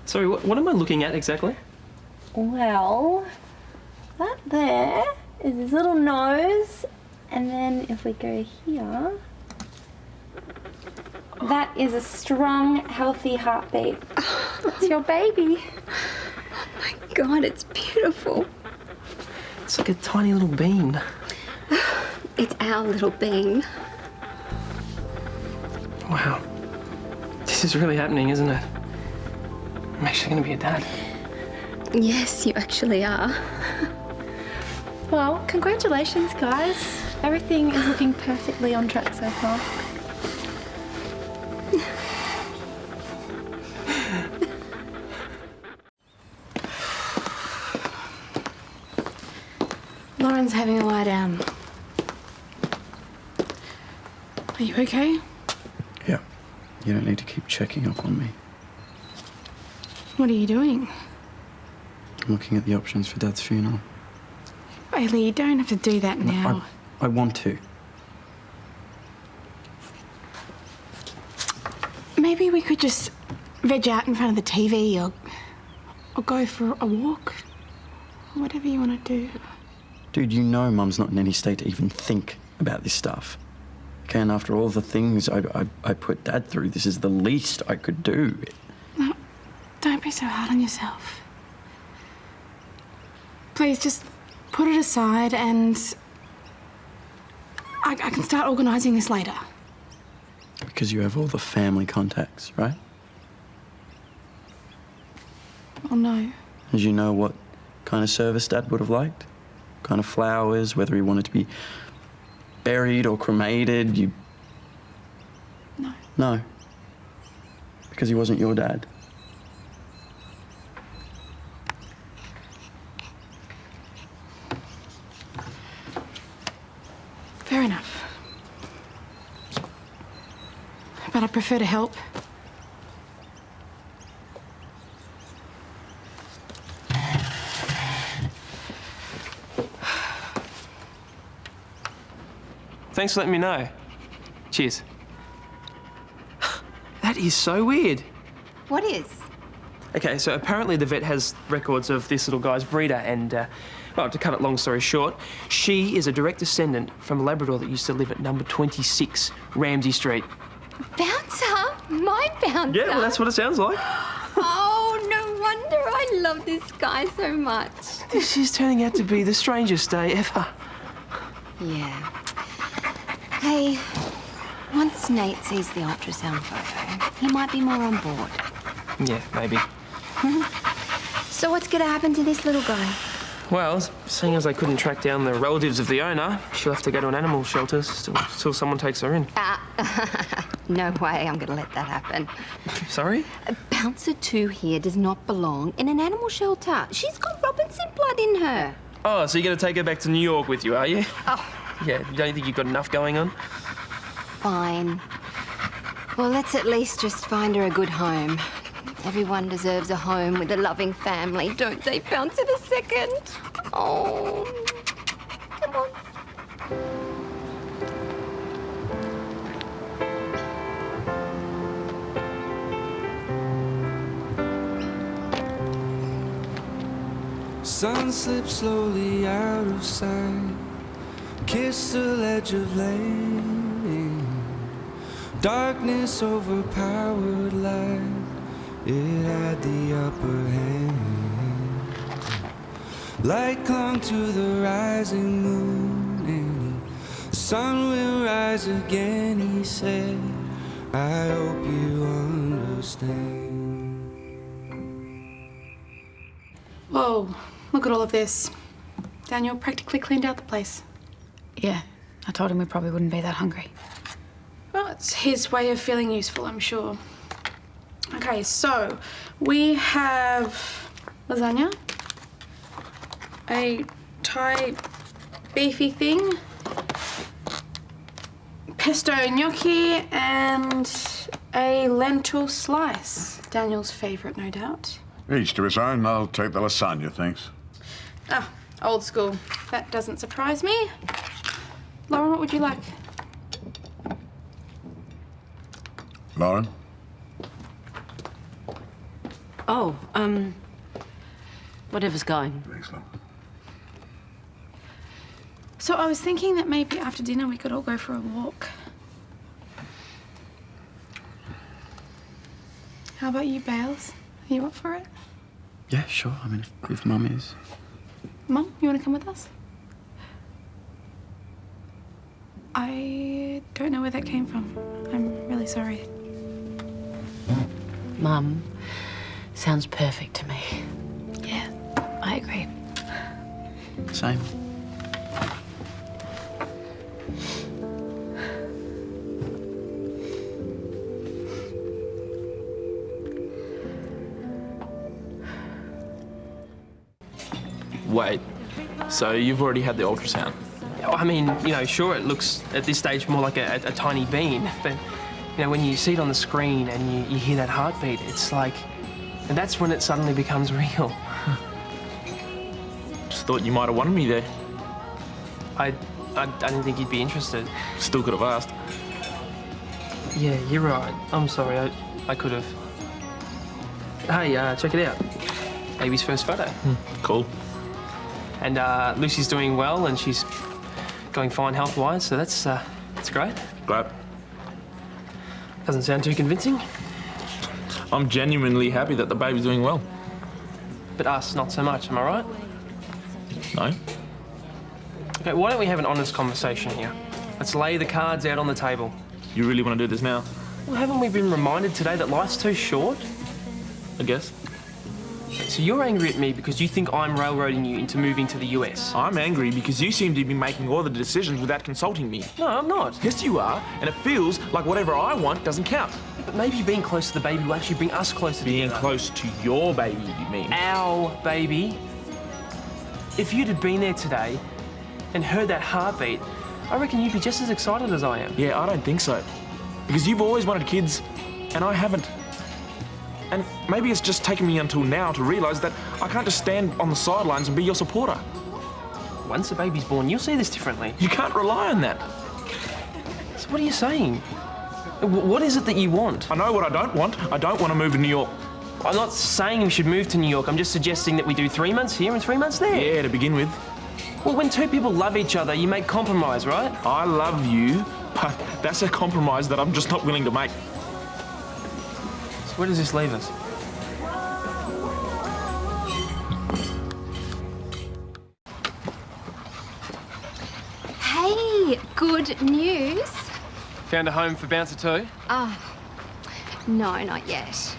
[SPEAKER 2] Sorry, what am I looking at exactly?
[SPEAKER 24] Well, that there is his little nose, and then if we go here, that is a strong, healthy heartbeat. That's your baby.
[SPEAKER 23] Oh my God, it's beautiful.
[SPEAKER 2] It's like a tiny little bean.
[SPEAKER 23] It's our little bean.
[SPEAKER 2] Wow. This is really happening, isn't it? I'm actually going to be a dad.
[SPEAKER 23] Yes, you actually are.
[SPEAKER 24] Well, congratulations, guys. Everything is looking perfectly on track so far.
[SPEAKER 10] Lauren's having a lie down. Are you okay?
[SPEAKER 15] Yeah. You don't need to keep checking up on me.
[SPEAKER 10] What are you doing?
[SPEAKER 15] I'm looking at the options for Dad's funeral.
[SPEAKER 10] Bailey, you don't have to do that now.
[SPEAKER 15] I want to.
[SPEAKER 10] Maybe we could just veg out in front of the TV or go for a walk. Or whatever you want to do.
[SPEAKER 15] Dude, you know Mum's not in any state to even think about this stuff. Okay, and after all the things I put Dad through, this is the least I could do.
[SPEAKER 10] No, don't be so hard on yourself. Please, just put it aside and I can start organising this later.
[SPEAKER 15] Because you have all the family contacts, right?
[SPEAKER 10] Oh, no.
[SPEAKER 15] As you know what kind of service Dad would have liked? Kind of flowers, whether he wanted to be buried or cremated, you...
[SPEAKER 10] No.
[SPEAKER 15] No. Because he wasn't your dad.
[SPEAKER 10] Fair enough. But I prefer to help.
[SPEAKER 2] Thanks for letting me know. Cheers. That is so weird.
[SPEAKER 23] What is?
[SPEAKER 2] Okay, so apparently the vet has records of this little guy's breeder and, well, to cut it long story short, she is a direct descendant from a Labrador that used to live at number 26 Ramsay Street.
[SPEAKER 23] Bouncer? My bouncer?
[SPEAKER 2] Yeah, well, that's what it sounds like.
[SPEAKER 23] Oh, no wonder I love this guy so much.
[SPEAKER 2] This is turning out to be the strangest day ever.
[SPEAKER 23] Yeah. Hey, once Nate sees the ultrasound photo, he might be more on board.
[SPEAKER 2] Yeah, maybe.
[SPEAKER 23] So what's going to happen to this little guy?
[SPEAKER 2] Well, seeing as I couldn't track down the relatives of the owner, she'll have to go to an animal shelter till someone takes her in.
[SPEAKER 23] No way I'm going to let that happen.
[SPEAKER 2] Sorry?
[SPEAKER 23] Bouncer 2 here does not belong in an animal shelter. She's got Robinson blood in her.
[SPEAKER 2] Oh, so you're going to take her back to New York with you, are you?
[SPEAKER 23] Oh.
[SPEAKER 2] Yeah, you don't think you've got enough going on?
[SPEAKER 23] Fine. Well, let's at least just find her a good home. Everyone deserves a home with a loving family, don't they, Bouncer the second? Oh, come on.
[SPEAKER 5] sun slips slowly out of sight. Kiss the ledge of lane. Darkness overpowered light. It had the upper hand. Light clung to the rising moon, and the sun will rise again, he said. I hope you understand.
[SPEAKER 10] Whoa, look at all of this. Daniel practically cleaned out the place.
[SPEAKER 1] Yeah, I told him we probably wouldn't be that hungry.
[SPEAKER 10] Well, it's his way of feeling useful, I'm sure. Okay, so we have lasagna, a Thai beefy thing, pesto gnocchi, and a lentil slice. Daniel's favourite, no doubt.
[SPEAKER 22] Each to his own. I'll take the lasagna, thanks.
[SPEAKER 10] Ah, old school. That doesn't surprise me. Lauren, what would you like?
[SPEAKER 22] Lauren?
[SPEAKER 14] Oh, whatever's going.
[SPEAKER 22] Thanks, love.
[SPEAKER 10] So I was thinking that maybe after dinner we could all go for a walk. How about you, Bales? Are you up for it?
[SPEAKER 15] Yeah, sure. I mean, if Mum is.
[SPEAKER 10] Mum, you want to come with us? I don't know where that came from. I'm really sorry.
[SPEAKER 14] Mum, sounds perfect to me.
[SPEAKER 1] Yeah, I agree.
[SPEAKER 15] Same.
[SPEAKER 13] Wait, so you've already had the ultrasound?
[SPEAKER 2] I mean, you know, sure, it looks at this stage more like a tiny bean, but, you know, when you see it on the screen and you hear that heartbeat, it's like, and that's when it suddenly becomes real.
[SPEAKER 13] Just thought you might have wanted me there.
[SPEAKER 2] I didn't think you'd be interested.
[SPEAKER 13] Still could have asked.
[SPEAKER 2] Yeah, you're right. I'm sorry, I could have. Hey, check it out. Baby's first photo.
[SPEAKER 13] Cool.
[SPEAKER 2] And Lucy's doing well, and she's going fine health-wise, so that's great.
[SPEAKER 13] Great.
[SPEAKER 2] Doesn't sound too convincing.
[SPEAKER 13] I'm genuinely happy that the baby's doing well.
[SPEAKER 2] But us, not so much, am I right?
[SPEAKER 13] No.
[SPEAKER 2] Okay, why don't we have an honest conversation here? Let's lay the cards out on the table.
[SPEAKER 13] You really want to do this now?
[SPEAKER 2] Well, haven't we been reminded today that life's too short?
[SPEAKER 13] I guess.
[SPEAKER 2] So you're angry at me because you think I'm railroading you into moving to the US?
[SPEAKER 13] I'm angry because you seem to be making all the decisions without consulting me.
[SPEAKER 2] No, I'm not.
[SPEAKER 13] Yes, you are, and it feels like whatever I want doesn't count.
[SPEAKER 2] But maybe being close to the baby will actually bring us closer together.
[SPEAKER 13] Being close to your baby, you mean?
[SPEAKER 2] Our baby. If you'd have been there today and heard that heartbeat, I reckon you'd be just as excited as I am.
[SPEAKER 13] Yeah, I don't think so. Because you've always wanted kids, and I haven't. And maybe it's just taken me until now to realise that I can't just stand on the sidelines and be your supporter.
[SPEAKER 2] Once the baby's born, you'll see this differently.
[SPEAKER 13] You can't rely on that.
[SPEAKER 2] So what are you saying? What is it that you want?
[SPEAKER 13] I know what I don't want. I don't want to move to New York.
[SPEAKER 2] I'm not saying we should move to New York. I'm just suggesting that we do 3 months here and 3 months there.
[SPEAKER 13] Yeah, to begin with.
[SPEAKER 2] Well, when two people love each other, you make compromise, right?
[SPEAKER 13] I love you, but that's a compromise that I'm just not willing to make.
[SPEAKER 2] So where does this leave us?
[SPEAKER 23] Hey, good news.
[SPEAKER 2] Found a home for Bouncer 2?
[SPEAKER 23] No, not yet.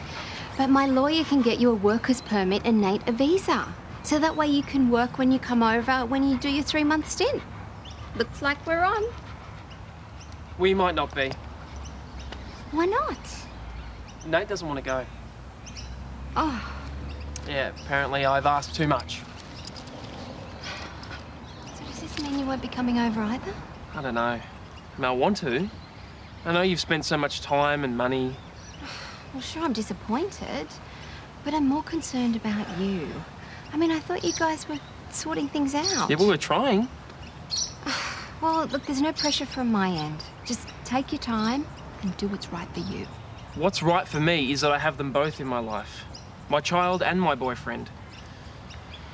[SPEAKER 23] But my lawyer can get you a worker's permit and Nate a visa. So that way you can work when you come over when you do your 3-month stint. Looks like we're on.
[SPEAKER 2] We might not be.
[SPEAKER 23] Why not?
[SPEAKER 2] Nate doesn't want to go.
[SPEAKER 23] Oh,
[SPEAKER 2] Yeah, apparently I've asked too much.
[SPEAKER 23] so does this mean you won't be coming over either?
[SPEAKER 2] I don't know. I mean, I want to. I know you've spent so much time and money.
[SPEAKER 23] Well, sure, I'm disappointed. But I'm more concerned about you. I mean, I thought you guys were sorting things out.
[SPEAKER 2] Yeah, well, we're trying.
[SPEAKER 23] Well, look, there's no pressure from my end. Just take your time and do what's right for you.
[SPEAKER 2] What's right for me is that I have them both in my life. My child and my boyfriend.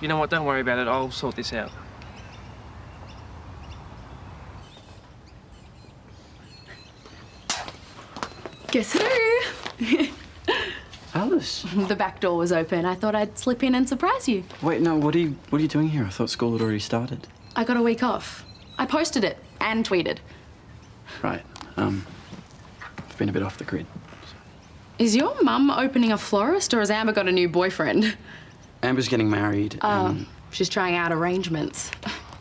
[SPEAKER 2] You know what? Don't worry about it. I'll sort this out.
[SPEAKER 24] Guess who?
[SPEAKER 4] Alice.
[SPEAKER 24] The back door was open. I thought I'd slip in and surprise you.
[SPEAKER 4] Wait, no, what are you doing here? I thought school had already started.
[SPEAKER 24] I got a week off. I posted it and tweeted.
[SPEAKER 4] Right. I've been a bit off the grid.
[SPEAKER 24] Is your mum opening a florist or has Amber got a new boyfriend?
[SPEAKER 4] Amber's getting married.
[SPEAKER 24] She's trying out arrangements.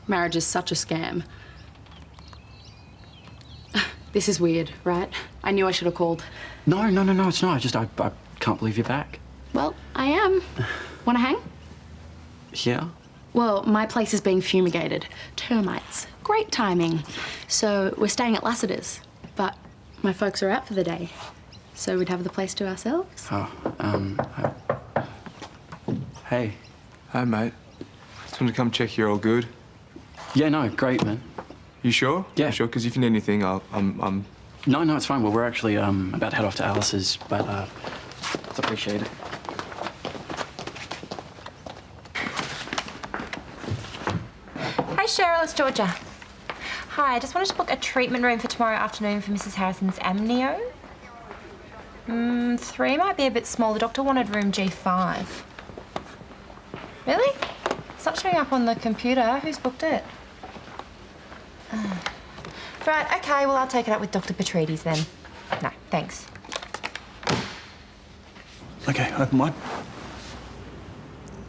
[SPEAKER 24] Marriage is such a scam. This is weird, right? I knew I should have called.
[SPEAKER 4] No, it's not. I can't believe you're back.
[SPEAKER 24] Well, I am. Wanna hang?
[SPEAKER 4] Yeah?
[SPEAKER 24] Well, my place is being fumigated. Termites. Great timing. So we're staying at Lassiter's. But my folks are out for the day. So we'd have the place to ourselves.
[SPEAKER 4] Oh, hey.
[SPEAKER 16] Hi, mate. Just wanted to come check you're all good.
[SPEAKER 4] Yeah, no, great, man.
[SPEAKER 16] You sure?
[SPEAKER 4] Yeah.
[SPEAKER 16] Sure, because if you need anything, I'm...
[SPEAKER 4] No, it's fine. Well, we're actually about to head off to Alice's, but it's appreciated.
[SPEAKER 17] Hi, Cheryl, it's Georgia. Hi, I just wanted to book a treatment room for tomorrow afternoon for Mrs. Harrison's amnio. 3 might be a bit small. The doctor wanted room G5. Really? It's not showing up on the computer. Who's booked it? Right, okay, well, I'll take it up with Dr. Petrides then. No, thanks.
[SPEAKER 19] Okay, open wide.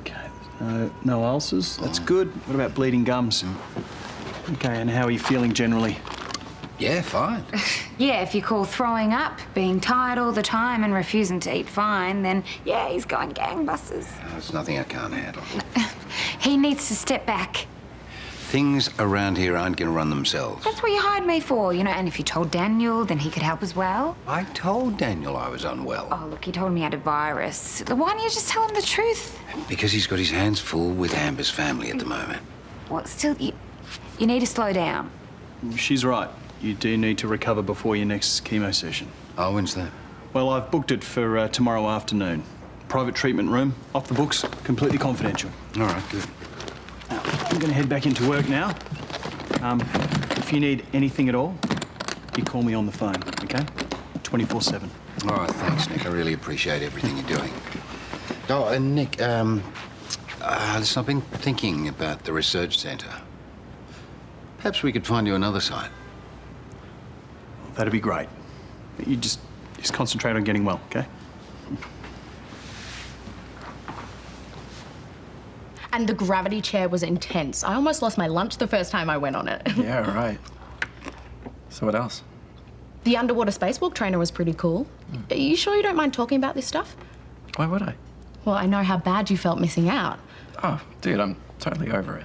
[SPEAKER 19] Okay, no ulcers. That's good. What about bleeding gums? Okay, and how are you feeling generally?
[SPEAKER 25] Yeah, fine.
[SPEAKER 1] Yeah, if you call throwing up, being tired all the time and refusing to eat fine, then yeah, he's going gangbusters.
[SPEAKER 25] There's nothing I can't handle.
[SPEAKER 1] He needs to step back.
[SPEAKER 25] Things around here aren't going to run themselves.
[SPEAKER 1] That's what you hired me for, you know, and if you told Daniel, then he could help as well.
[SPEAKER 25] I told Daniel I was unwell.
[SPEAKER 1] Oh, look, he told me he had a virus. Why don't you just tell him the truth?
[SPEAKER 25] Because he's got his hands full with Amber's family at the moment.
[SPEAKER 1] Well, still, you need to slow down.
[SPEAKER 19] She's right. You do need to recover before your next chemo session.
[SPEAKER 25] Oh, when's that?
[SPEAKER 19] Well, I've booked it for tomorrow afternoon. Private treatment room, off the books, completely confidential.
[SPEAKER 25] All right, good.
[SPEAKER 19] Now, I'm going to head back into work now. If you need anything at all, you call me on the phone, okay? 24/7.
[SPEAKER 25] All right, thanks, Nick. I really appreciate everything you're doing. Oh, and Nick, listen, I've been thinking about the research centre. Perhaps we could find you another site.
[SPEAKER 19] That'd be great. You just concentrate on getting well, okay?
[SPEAKER 24] And the gravity chair was intense. I almost lost my lunch the first time I went on it.
[SPEAKER 4] Yeah, right. So what else?
[SPEAKER 24] The underwater spacewalk trainer was pretty cool. Are you sure you don't mind talking about this stuff?
[SPEAKER 4] Why would I?
[SPEAKER 24] Well, I know how bad you felt missing out.
[SPEAKER 4] Oh, dude, I'm totally over it.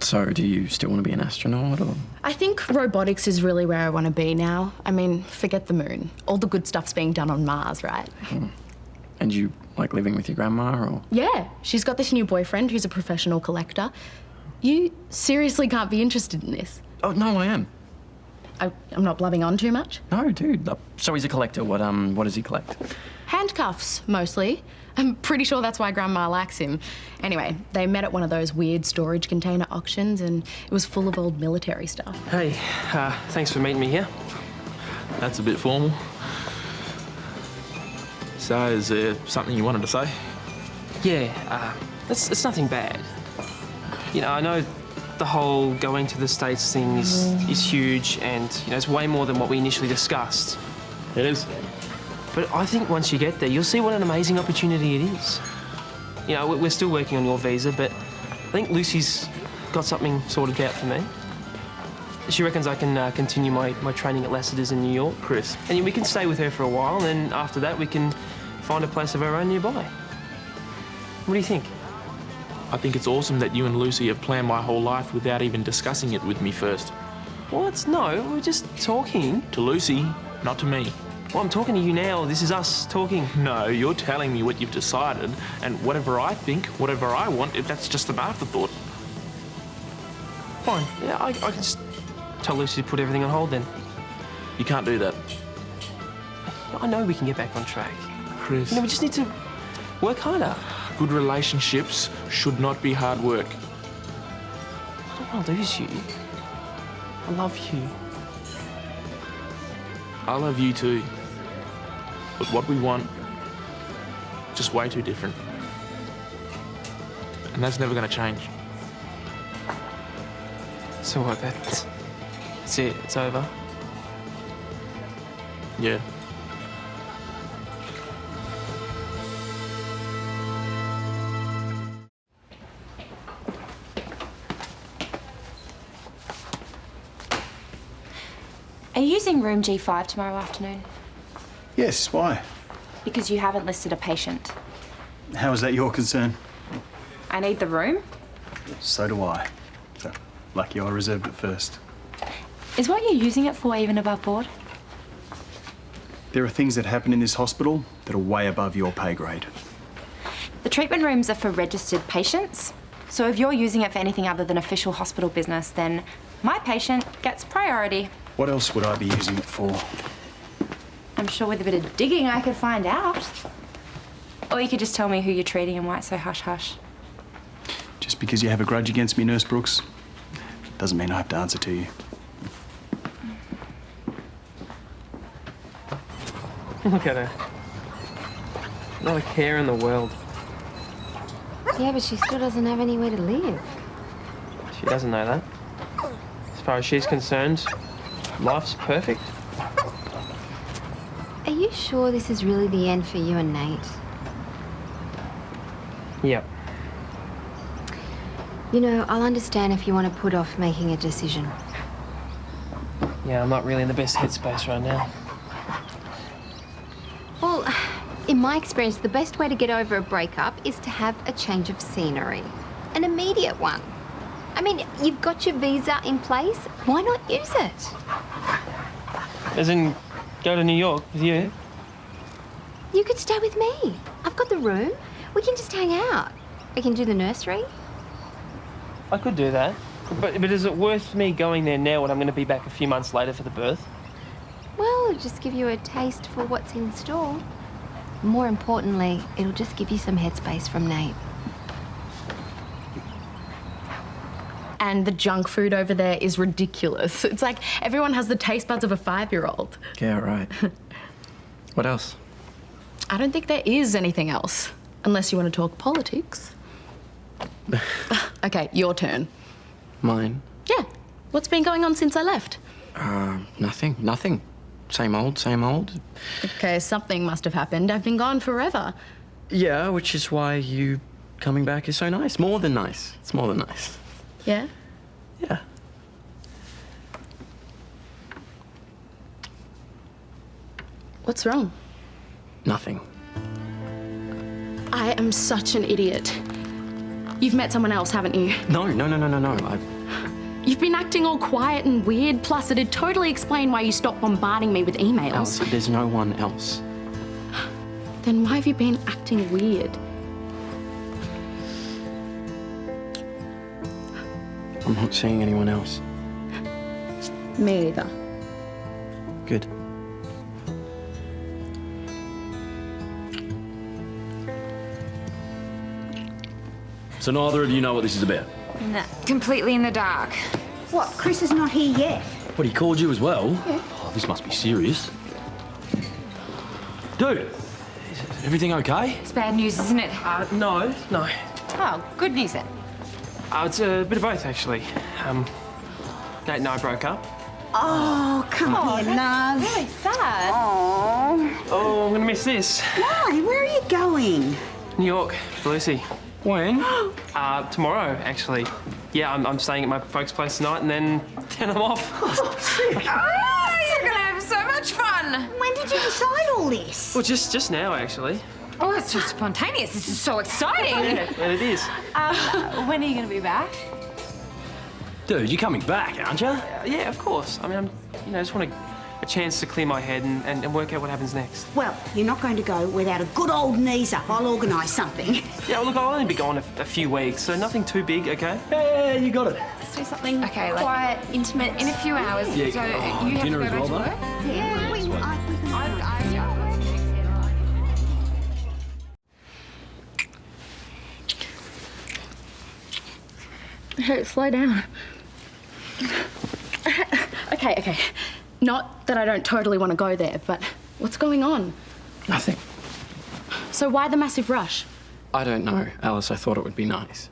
[SPEAKER 4] So, do you still want to be an astronaut, or...?
[SPEAKER 24] I think robotics is really where I want to be now. I mean, forget the moon. All the good stuff's being done on Mars, right?
[SPEAKER 4] And you like living with your grandma, or...?
[SPEAKER 24] Yeah, she's got this new boyfriend who's a professional collector. You seriously can't be interested in this.
[SPEAKER 4] Oh, no, I am.
[SPEAKER 24] I'm not blubbing on too much?
[SPEAKER 4] No, dude. So he's a collector. What does he collect?
[SPEAKER 24] Handcuffs, mostly. I'm pretty sure that's why Grandma likes him. Anyway, they met at one of those weird storage container auctions and it was full of old military stuff.
[SPEAKER 2] Hey, thanks for meeting me here.
[SPEAKER 13] That's a bit formal. So, is there something you wanted to say?
[SPEAKER 2] Yeah, it's nothing bad. You know, I know the whole going to the States thing is huge and, you know, it's way more than what we initially discussed.
[SPEAKER 13] It is.
[SPEAKER 2] But I think once you get there, you'll see what an amazing opportunity it is. You know, we're still working on your visa, but I think Lucy's got something sorted out for me. She reckons I can continue my training at Lassiter's in New York.
[SPEAKER 13] Chris.
[SPEAKER 2] And we can stay with her for a while, and then after that we can find a place of our own nearby. What do you think?
[SPEAKER 13] I think it's awesome that you and Lucy have planned my whole life without even discussing it with me first.
[SPEAKER 2] What? No, we're just talking.
[SPEAKER 13] To Lucy, not to me.
[SPEAKER 2] Well, I'm talking to you now. This is us talking.
[SPEAKER 13] No, you're telling me what you've decided, and whatever I think, whatever I want, that's just an afterthought.
[SPEAKER 2] Fine. Yeah, I can just tell Lucy to put everything on hold then.
[SPEAKER 13] You can't do that.
[SPEAKER 2] I know we can get back on track.
[SPEAKER 13] Chris.
[SPEAKER 2] You know, we just need to Work harder.
[SPEAKER 13] Good relationships should not be hard work.
[SPEAKER 2] I don't want to lose you. I love you.
[SPEAKER 13] I love you too. But what we want, just way too different. And that's never going to change.
[SPEAKER 2] So what, that's it, it's over?
[SPEAKER 13] Yeah.
[SPEAKER 17] Are you using room G5 tomorrow afternoon?
[SPEAKER 19] Yes, why?
[SPEAKER 17] Because you haven't listed a patient.
[SPEAKER 19] How is that your concern?
[SPEAKER 17] I need the room.
[SPEAKER 19] So do I. So, lucky I reserved it first.
[SPEAKER 17] Is what you're using it for even above board?
[SPEAKER 19] There are things that happen in this hospital that are way above your pay grade.
[SPEAKER 17] The treatment rooms are for registered patients. So if you're using it for anything other than official hospital business, then my patient gets priority.
[SPEAKER 19] What else would I be using it for?
[SPEAKER 17] I'm sure with a bit of digging I could find out. Or you could just tell me who you're treating and why it's so hush-hush.
[SPEAKER 19] Just because you have a grudge against me, Nurse Brooks, doesn't mean I have to answer to you.
[SPEAKER 2] Look at her. Not a care in the world.
[SPEAKER 23] Yeah, but she still doesn't have anywhere to live.
[SPEAKER 2] She doesn't know that. As far as she's concerned, life's perfect.
[SPEAKER 23] Are you sure this is really the end for you and Nate?
[SPEAKER 2] Yep.
[SPEAKER 23] You know, I'll understand if you want to put off making a decision.
[SPEAKER 2] Yeah, I'm not really in the best headspace right now.
[SPEAKER 23] Well, in my experience, the best way to get over a breakup is to have a change of scenery. An immediate one. I mean, you've got your visa in place. Why not use it?
[SPEAKER 2] As in, go to New York with you?
[SPEAKER 23] You could stay with me. I've got the room. We can just hang out. We can do the nursery.
[SPEAKER 2] I could do that. But is it worth me going there now when I'm going to be back a few months later for the birth?
[SPEAKER 23] Well, it'll just give you a taste for what's in store. More importantly, it'll just give you some headspace from Nate.
[SPEAKER 10] And the junk food over there is ridiculous. It's like everyone has the taste buds of a 5-year-old.
[SPEAKER 15] Yeah, right. What else?
[SPEAKER 10] I don't think there is anything else, unless you want to talk politics. Okay, your turn.
[SPEAKER 15] Mine?
[SPEAKER 10] Yeah. What's been going on since I left?
[SPEAKER 15] Nothing. Same old, same old.
[SPEAKER 10] Okay, something must have happened. I've been gone forever.
[SPEAKER 15] Yeah, which is why you coming back is so nice. More than nice. It's more than nice.
[SPEAKER 10] Yeah?
[SPEAKER 15] Yeah.
[SPEAKER 10] What's wrong?
[SPEAKER 15] Nothing.
[SPEAKER 10] I am such an idiot. You've met someone else, haven't you?
[SPEAKER 15] No.
[SPEAKER 10] You've been acting all quiet and weird, plus it'd totally explain why you stopped bombarding me with emails.
[SPEAKER 15] Alice, there's no one else.
[SPEAKER 10] Then why have you been acting weird?
[SPEAKER 15] I'm not seeing anyone else.
[SPEAKER 10] Me either.
[SPEAKER 15] Good.
[SPEAKER 3] So neither of you know what this is about?
[SPEAKER 1] No, completely in the dark.
[SPEAKER 7] What, Chris is not here yet?
[SPEAKER 3] What, he called you as well?
[SPEAKER 7] Yeah.
[SPEAKER 3] Oh, this must be serious. Dude, is everything okay?
[SPEAKER 1] It's bad news, isn't it?
[SPEAKER 2] No.
[SPEAKER 1] Oh, good news then.
[SPEAKER 2] It's a bit of both, actually. Nate and I broke up.
[SPEAKER 7] Oh, come here, love.
[SPEAKER 1] Really sad.
[SPEAKER 2] Oh, I'm gonna miss this.
[SPEAKER 7] Why? Where are you going?
[SPEAKER 2] New York, for Lucy.
[SPEAKER 15] When?
[SPEAKER 2] Tomorrow, actually. Yeah, I'm staying at my folks' place tonight, and then I'm off.
[SPEAKER 1] You're gonna have so much fun.
[SPEAKER 7] When did you decide all this?
[SPEAKER 2] Well, just now, actually.
[SPEAKER 1] Oh, it's so spontaneous. This is so exciting.
[SPEAKER 2] Yeah, it is.
[SPEAKER 1] When are you gonna be back?
[SPEAKER 3] Dude, you're coming back, aren't you?
[SPEAKER 2] Yeah, of course. I mean, I just want a chance to clear my head and work out what happens next.
[SPEAKER 7] Well, you're not going to go without a good old knees up. I'll organise something.
[SPEAKER 2] Yeah, well, look, I'll only be gone a few weeks, so nothing too big, okay?
[SPEAKER 3] Yeah, you got it.
[SPEAKER 1] Let's do something quiet, intimate, in a few hours.
[SPEAKER 3] Yeah,
[SPEAKER 1] so you have
[SPEAKER 3] dinner
[SPEAKER 1] to go
[SPEAKER 3] as well,
[SPEAKER 1] back to
[SPEAKER 3] though?
[SPEAKER 1] work? Yeah,
[SPEAKER 18] Hey, slow down. Okay. Not that I don't totally want to go there, but what's going on?
[SPEAKER 15] Nothing.
[SPEAKER 18] So why the massive rush?
[SPEAKER 15] I don't know, Alice. I thought it would be nice.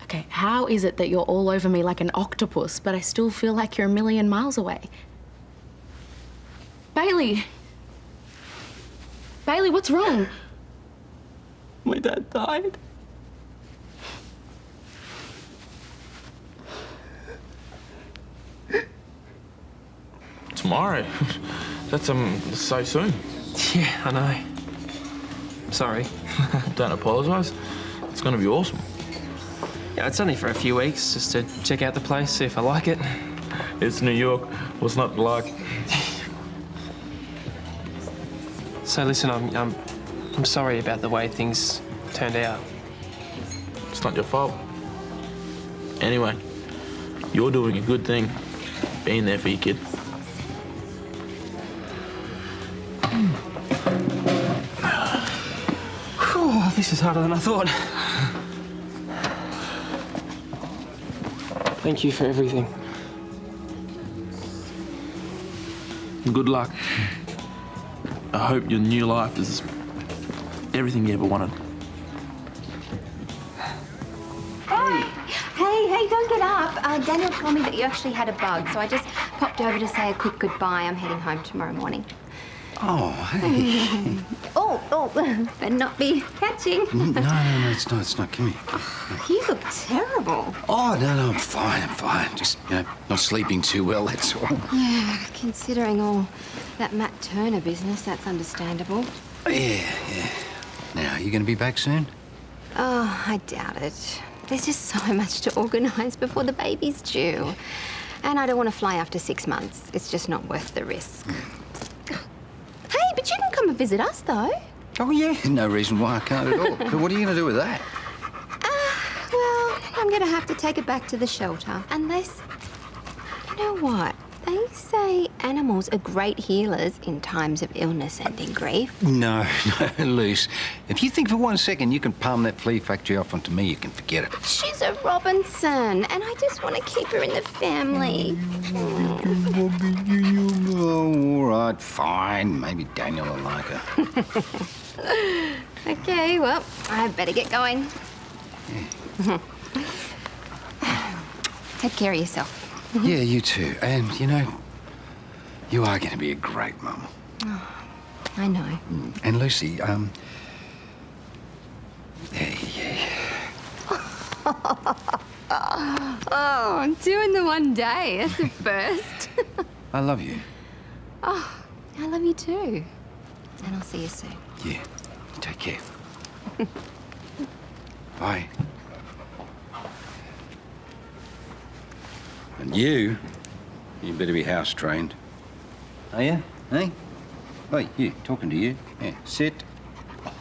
[SPEAKER 18] Okay, how is it that you're all over me like an octopus, but I still feel like you're a million miles away? Bailey, what's wrong?
[SPEAKER 15] My dad died.
[SPEAKER 13] Tomorrow? That's so soon.
[SPEAKER 2] Yeah, I know. I'm sorry.
[SPEAKER 13] Don't apologise. It's going to be awesome.
[SPEAKER 2] Yeah, it's only for a few weeks, just to check out the place, see if I like it.
[SPEAKER 13] It's New York. What's not to like?
[SPEAKER 2] So listen, I'm sorry about the way things turned out.
[SPEAKER 13] It's not your fault. Anyway, you're doing a good thing, being there for your kid.
[SPEAKER 2] Oh, this is harder than I thought. Thank you for everything.
[SPEAKER 13] Good luck. I hope your new life is everything you ever wanted.
[SPEAKER 23] Hey, don't get up. Daniel told me that you actually had a bug, so I just popped over to say a quick goodbye. I'm heading home tomorrow morning.
[SPEAKER 25] Oh, hey.
[SPEAKER 23] Oh, better not be catching.
[SPEAKER 25] No, it's not. Come here.
[SPEAKER 23] You look terrible.
[SPEAKER 25] Oh, no, I'm fine. Just, not sleeping too well, that's all.
[SPEAKER 23] Yeah, considering all that Matt Turner business, that's understandable.
[SPEAKER 25] Yeah. Now, are you going to be back soon?
[SPEAKER 23] Oh, I doubt it. There's just so much to organise before the baby's due. And I don't want to fly after 6 months. It's just not worth the risk. Hey, but you can come and visit us, though.
[SPEAKER 25] Oh, yeah. No reason why I can't at all. But what are you going to do with that?
[SPEAKER 23] Well, I'm going to have to take it back to the shelter. Unless, you know what? They say animals are great healers in times of illness and in grief.
[SPEAKER 25] No, Luce. If you think for 1 second you can palm that flea factory off onto me, you can forget it.
[SPEAKER 23] She's a Robinson, and I just want to keep her in the family.
[SPEAKER 25] Oh, all right, fine. Maybe Daniel will like her.
[SPEAKER 23] Okay, well, I better get going. Take care of yourself.
[SPEAKER 25] Yeah, you too. And, you are going to be a great mum.
[SPEAKER 23] Oh, I know.
[SPEAKER 25] And Lucy, yeah.
[SPEAKER 23] Oh, 2 in the one day. That's the first.
[SPEAKER 25] I love you.
[SPEAKER 23] Oh, I love you too. And I'll see you soon.
[SPEAKER 25] Yeah. Take care. Bye. And you better be house trained. Are you? Hey? Wait, you, talking to you. Yeah, sit.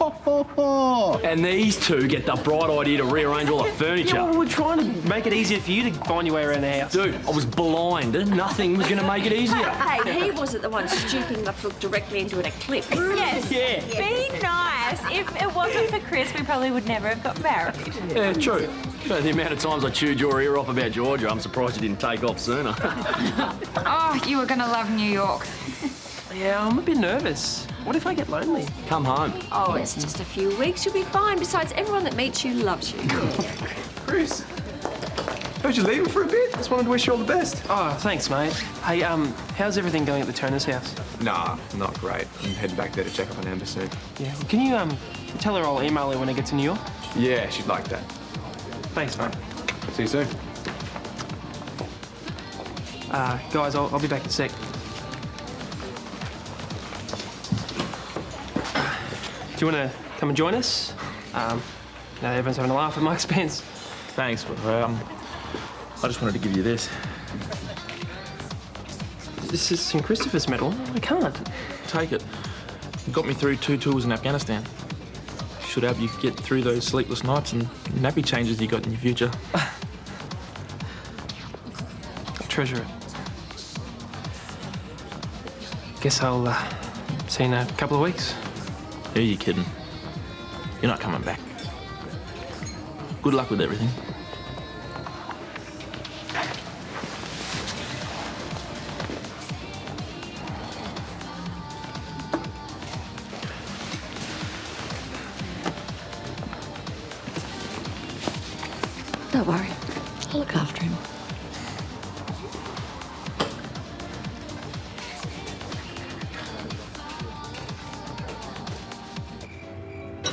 [SPEAKER 3] And these two get the bright idea to rearrange all the furniture.
[SPEAKER 2] Yeah, well, we're trying to make it easier for you to find your way around the house.
[SPEAKER 3] Dude, I was blind and nothing was going to make it easier.
[SPEAKER 14] Hey, he wasn't the one stooping the look directly into an eclipse.
[SPEAKER 3] Yes. Yeah.
[SPEAKER 14] Be nice. If it wasn't for Chris, we probably would never have got married.
[SPEAKER 3] Yeah, true. But the amount of times I chewed your ear off about Georgia, I'm surprised you didn't take off sooner.
[SPEAKER 1] Oh, you were going to love New York.
[SPEAKER 2] Yeah, I'm a bit nervous. What if I get lonely?
[SPEAKER 3] Come home.
[SPEAKER 14] Oh, it's just a few weeks. You'll be fine. Besides, everyone that meets you loves you.
[SPEAKER 16] Chris, heard you leaving for a bit. Just wanted to wish you all the best.
[SPEAKER 2] Oh, thanks, mate. Hey, how's everything going at the Turner's house?
[SPEAKER 16] Nah, not great. I'm heading back there to check up on Amber soon.
[SPEAKER 2] Yeah. Can you tell her I'll email her when I get to New York?
[SPEAKER 16] Yeah, she'd like that.
[SPEAKER 2] Thanks, mate.
[SPEAKER 16] See you soon.
[SPEAKER 2] Guys, I'll be back in a sec. Do you want to come and join us? Everyone's having a laugh at my expense.
[SPEAKER 13] Thanks, but I just wanted to give you this.
[SPEAKER 2] This is St. Christopher's medal. I can't.
[SPEAKER 13] Take it. It got me through 2 tours in Afghanistan. Should help you get through those sleepless nights and nappy changes you got in your future.
[SPEAKER 2] I treasure it. Guess I'll see you in a couple of weeks.
[SPEAKER 13] Who are you kidding? You're not coming back. Good luck with everything.
[SPEAKER 18] look after him.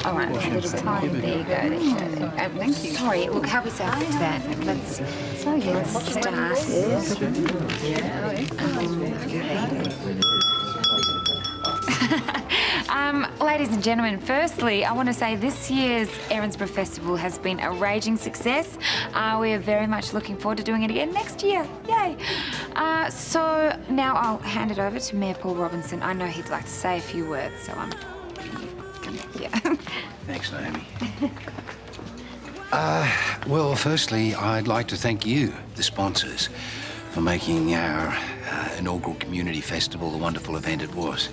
[SPEAKER 1] All right, a little tiny. There you go. There you go. Thank you. Sorry, look, help yourself to that. Let's start. Ladies and gentlemen, firstly, I want to say this year's Erinsborough Festival has been a raging success. We are very much looking forward to doing it again next year. Yay! So now I'll hand it over to Mayor Paul Robinson. I know he'd like to say a few words, so
[SPEAKER 25] Thanks, Naomi. Well, firstly, I'd like to thank you, the sponsors, for making our inaugural community festival the wonderful event it was.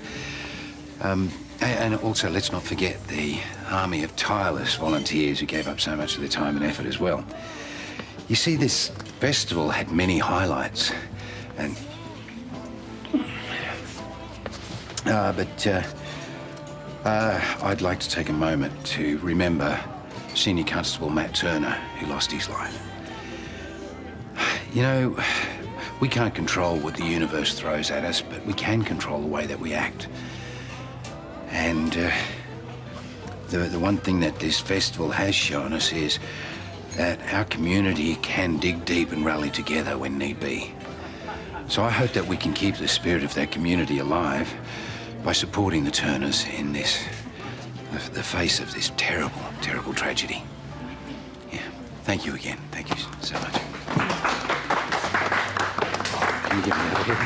[SPEAKER 25] And also, let's not forget the army of tireless volunteers who gave up so much of their time and effort as well. You see, this festival had many highlights, and I'd like to take a moment to remember Senior Constable Matt Turner, who lost his life. You know, we can't control what the universe throws at us, but we can control the way that we act. And the one thing that this festival has shown us is that our community can dig deep and rally together when need be. So I hope that we can keep the spirit of that community alive by supporting the Turners in the face of this terrible, terrible tragedy. Yeah, thank you again. Thank you so much. Can you give me that again?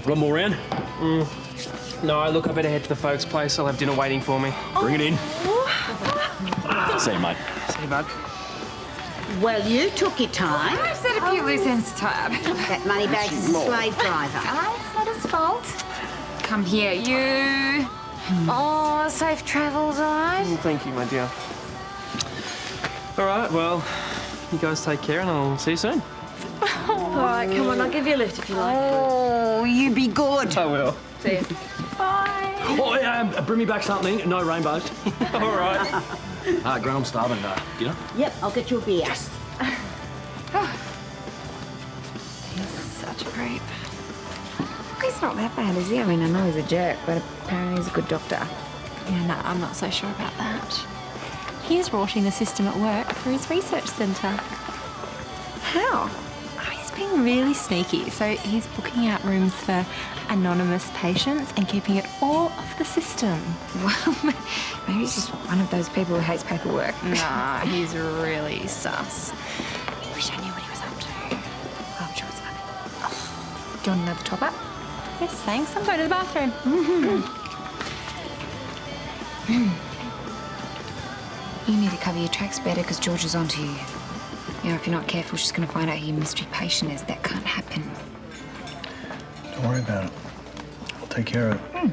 [SPEAKER 3] Got more round?
[SPEAKER 2] No, look, I better head to the folks' place. I'll have dinner waiting for me.
[SPEAKER 3] Bring it in. See you, mate.
[SPEAKER 2] See you, bud.
[SPEAKER 7] Well, you took your time.
[SPEAKER 1] I've said a few loose ends to tie up.
[SPEAKER 7] That moneybags is a slave driver.
[SPEAKER 1] It's not his fault. Come here, you. Oh, safe travels, all right?
[SPEAKER 2] Thank you, my dear. All right, well, you guys take care and I'll see you soon.
[SPEAKER 18] All right, come on, I'll give you a lift if you like.
[SPEAKER 7] Oh, you be good.
[SPEAKER 2] I will.
[SPEAKER 18] See you. Bye.
[SPEAKER 3] Oh, bring me back something. No rainbows.
[SPEAKER 2] All right.
[SPEAKER 3] Grant, I'm starving. You know?
[SPEAKER 7] Yep, I'll get you a beer.
[SPEAKER 1] He's such a creep. He's not that bad, is he? I mean, I know he's a jerk, but apparently he's a good doctor.
[SPEAKER 14] Yeah, no, I'm not so sure about that. He is rorting the system at work for his research centre.
[SPEAKER 1] How?
[SPEAKER 14] He's being really sneaky. So he's booking out rooms for anonymous patients and keeping it all off the system.
[SPEAKER 1] Well, maybe he's just one of those people who hates paperwork.
[SPEAKER 14] Nah, he's really sus.
[SPEAKER 1] Wish I knew what he was up to. Oh, I'm sure it's nothing. Oh. Do you want another top up?
[SPEAKER 14] Yes, thanks. I'm going to the bathroom.
[SPEAKER 1] You need to cover your tracks better because George is onto you. You know, if you're not careful, she's going to find out who your mystery patient is. That can't happen.
[SPEAKER 19] Don't worry about it. I'll take care of it.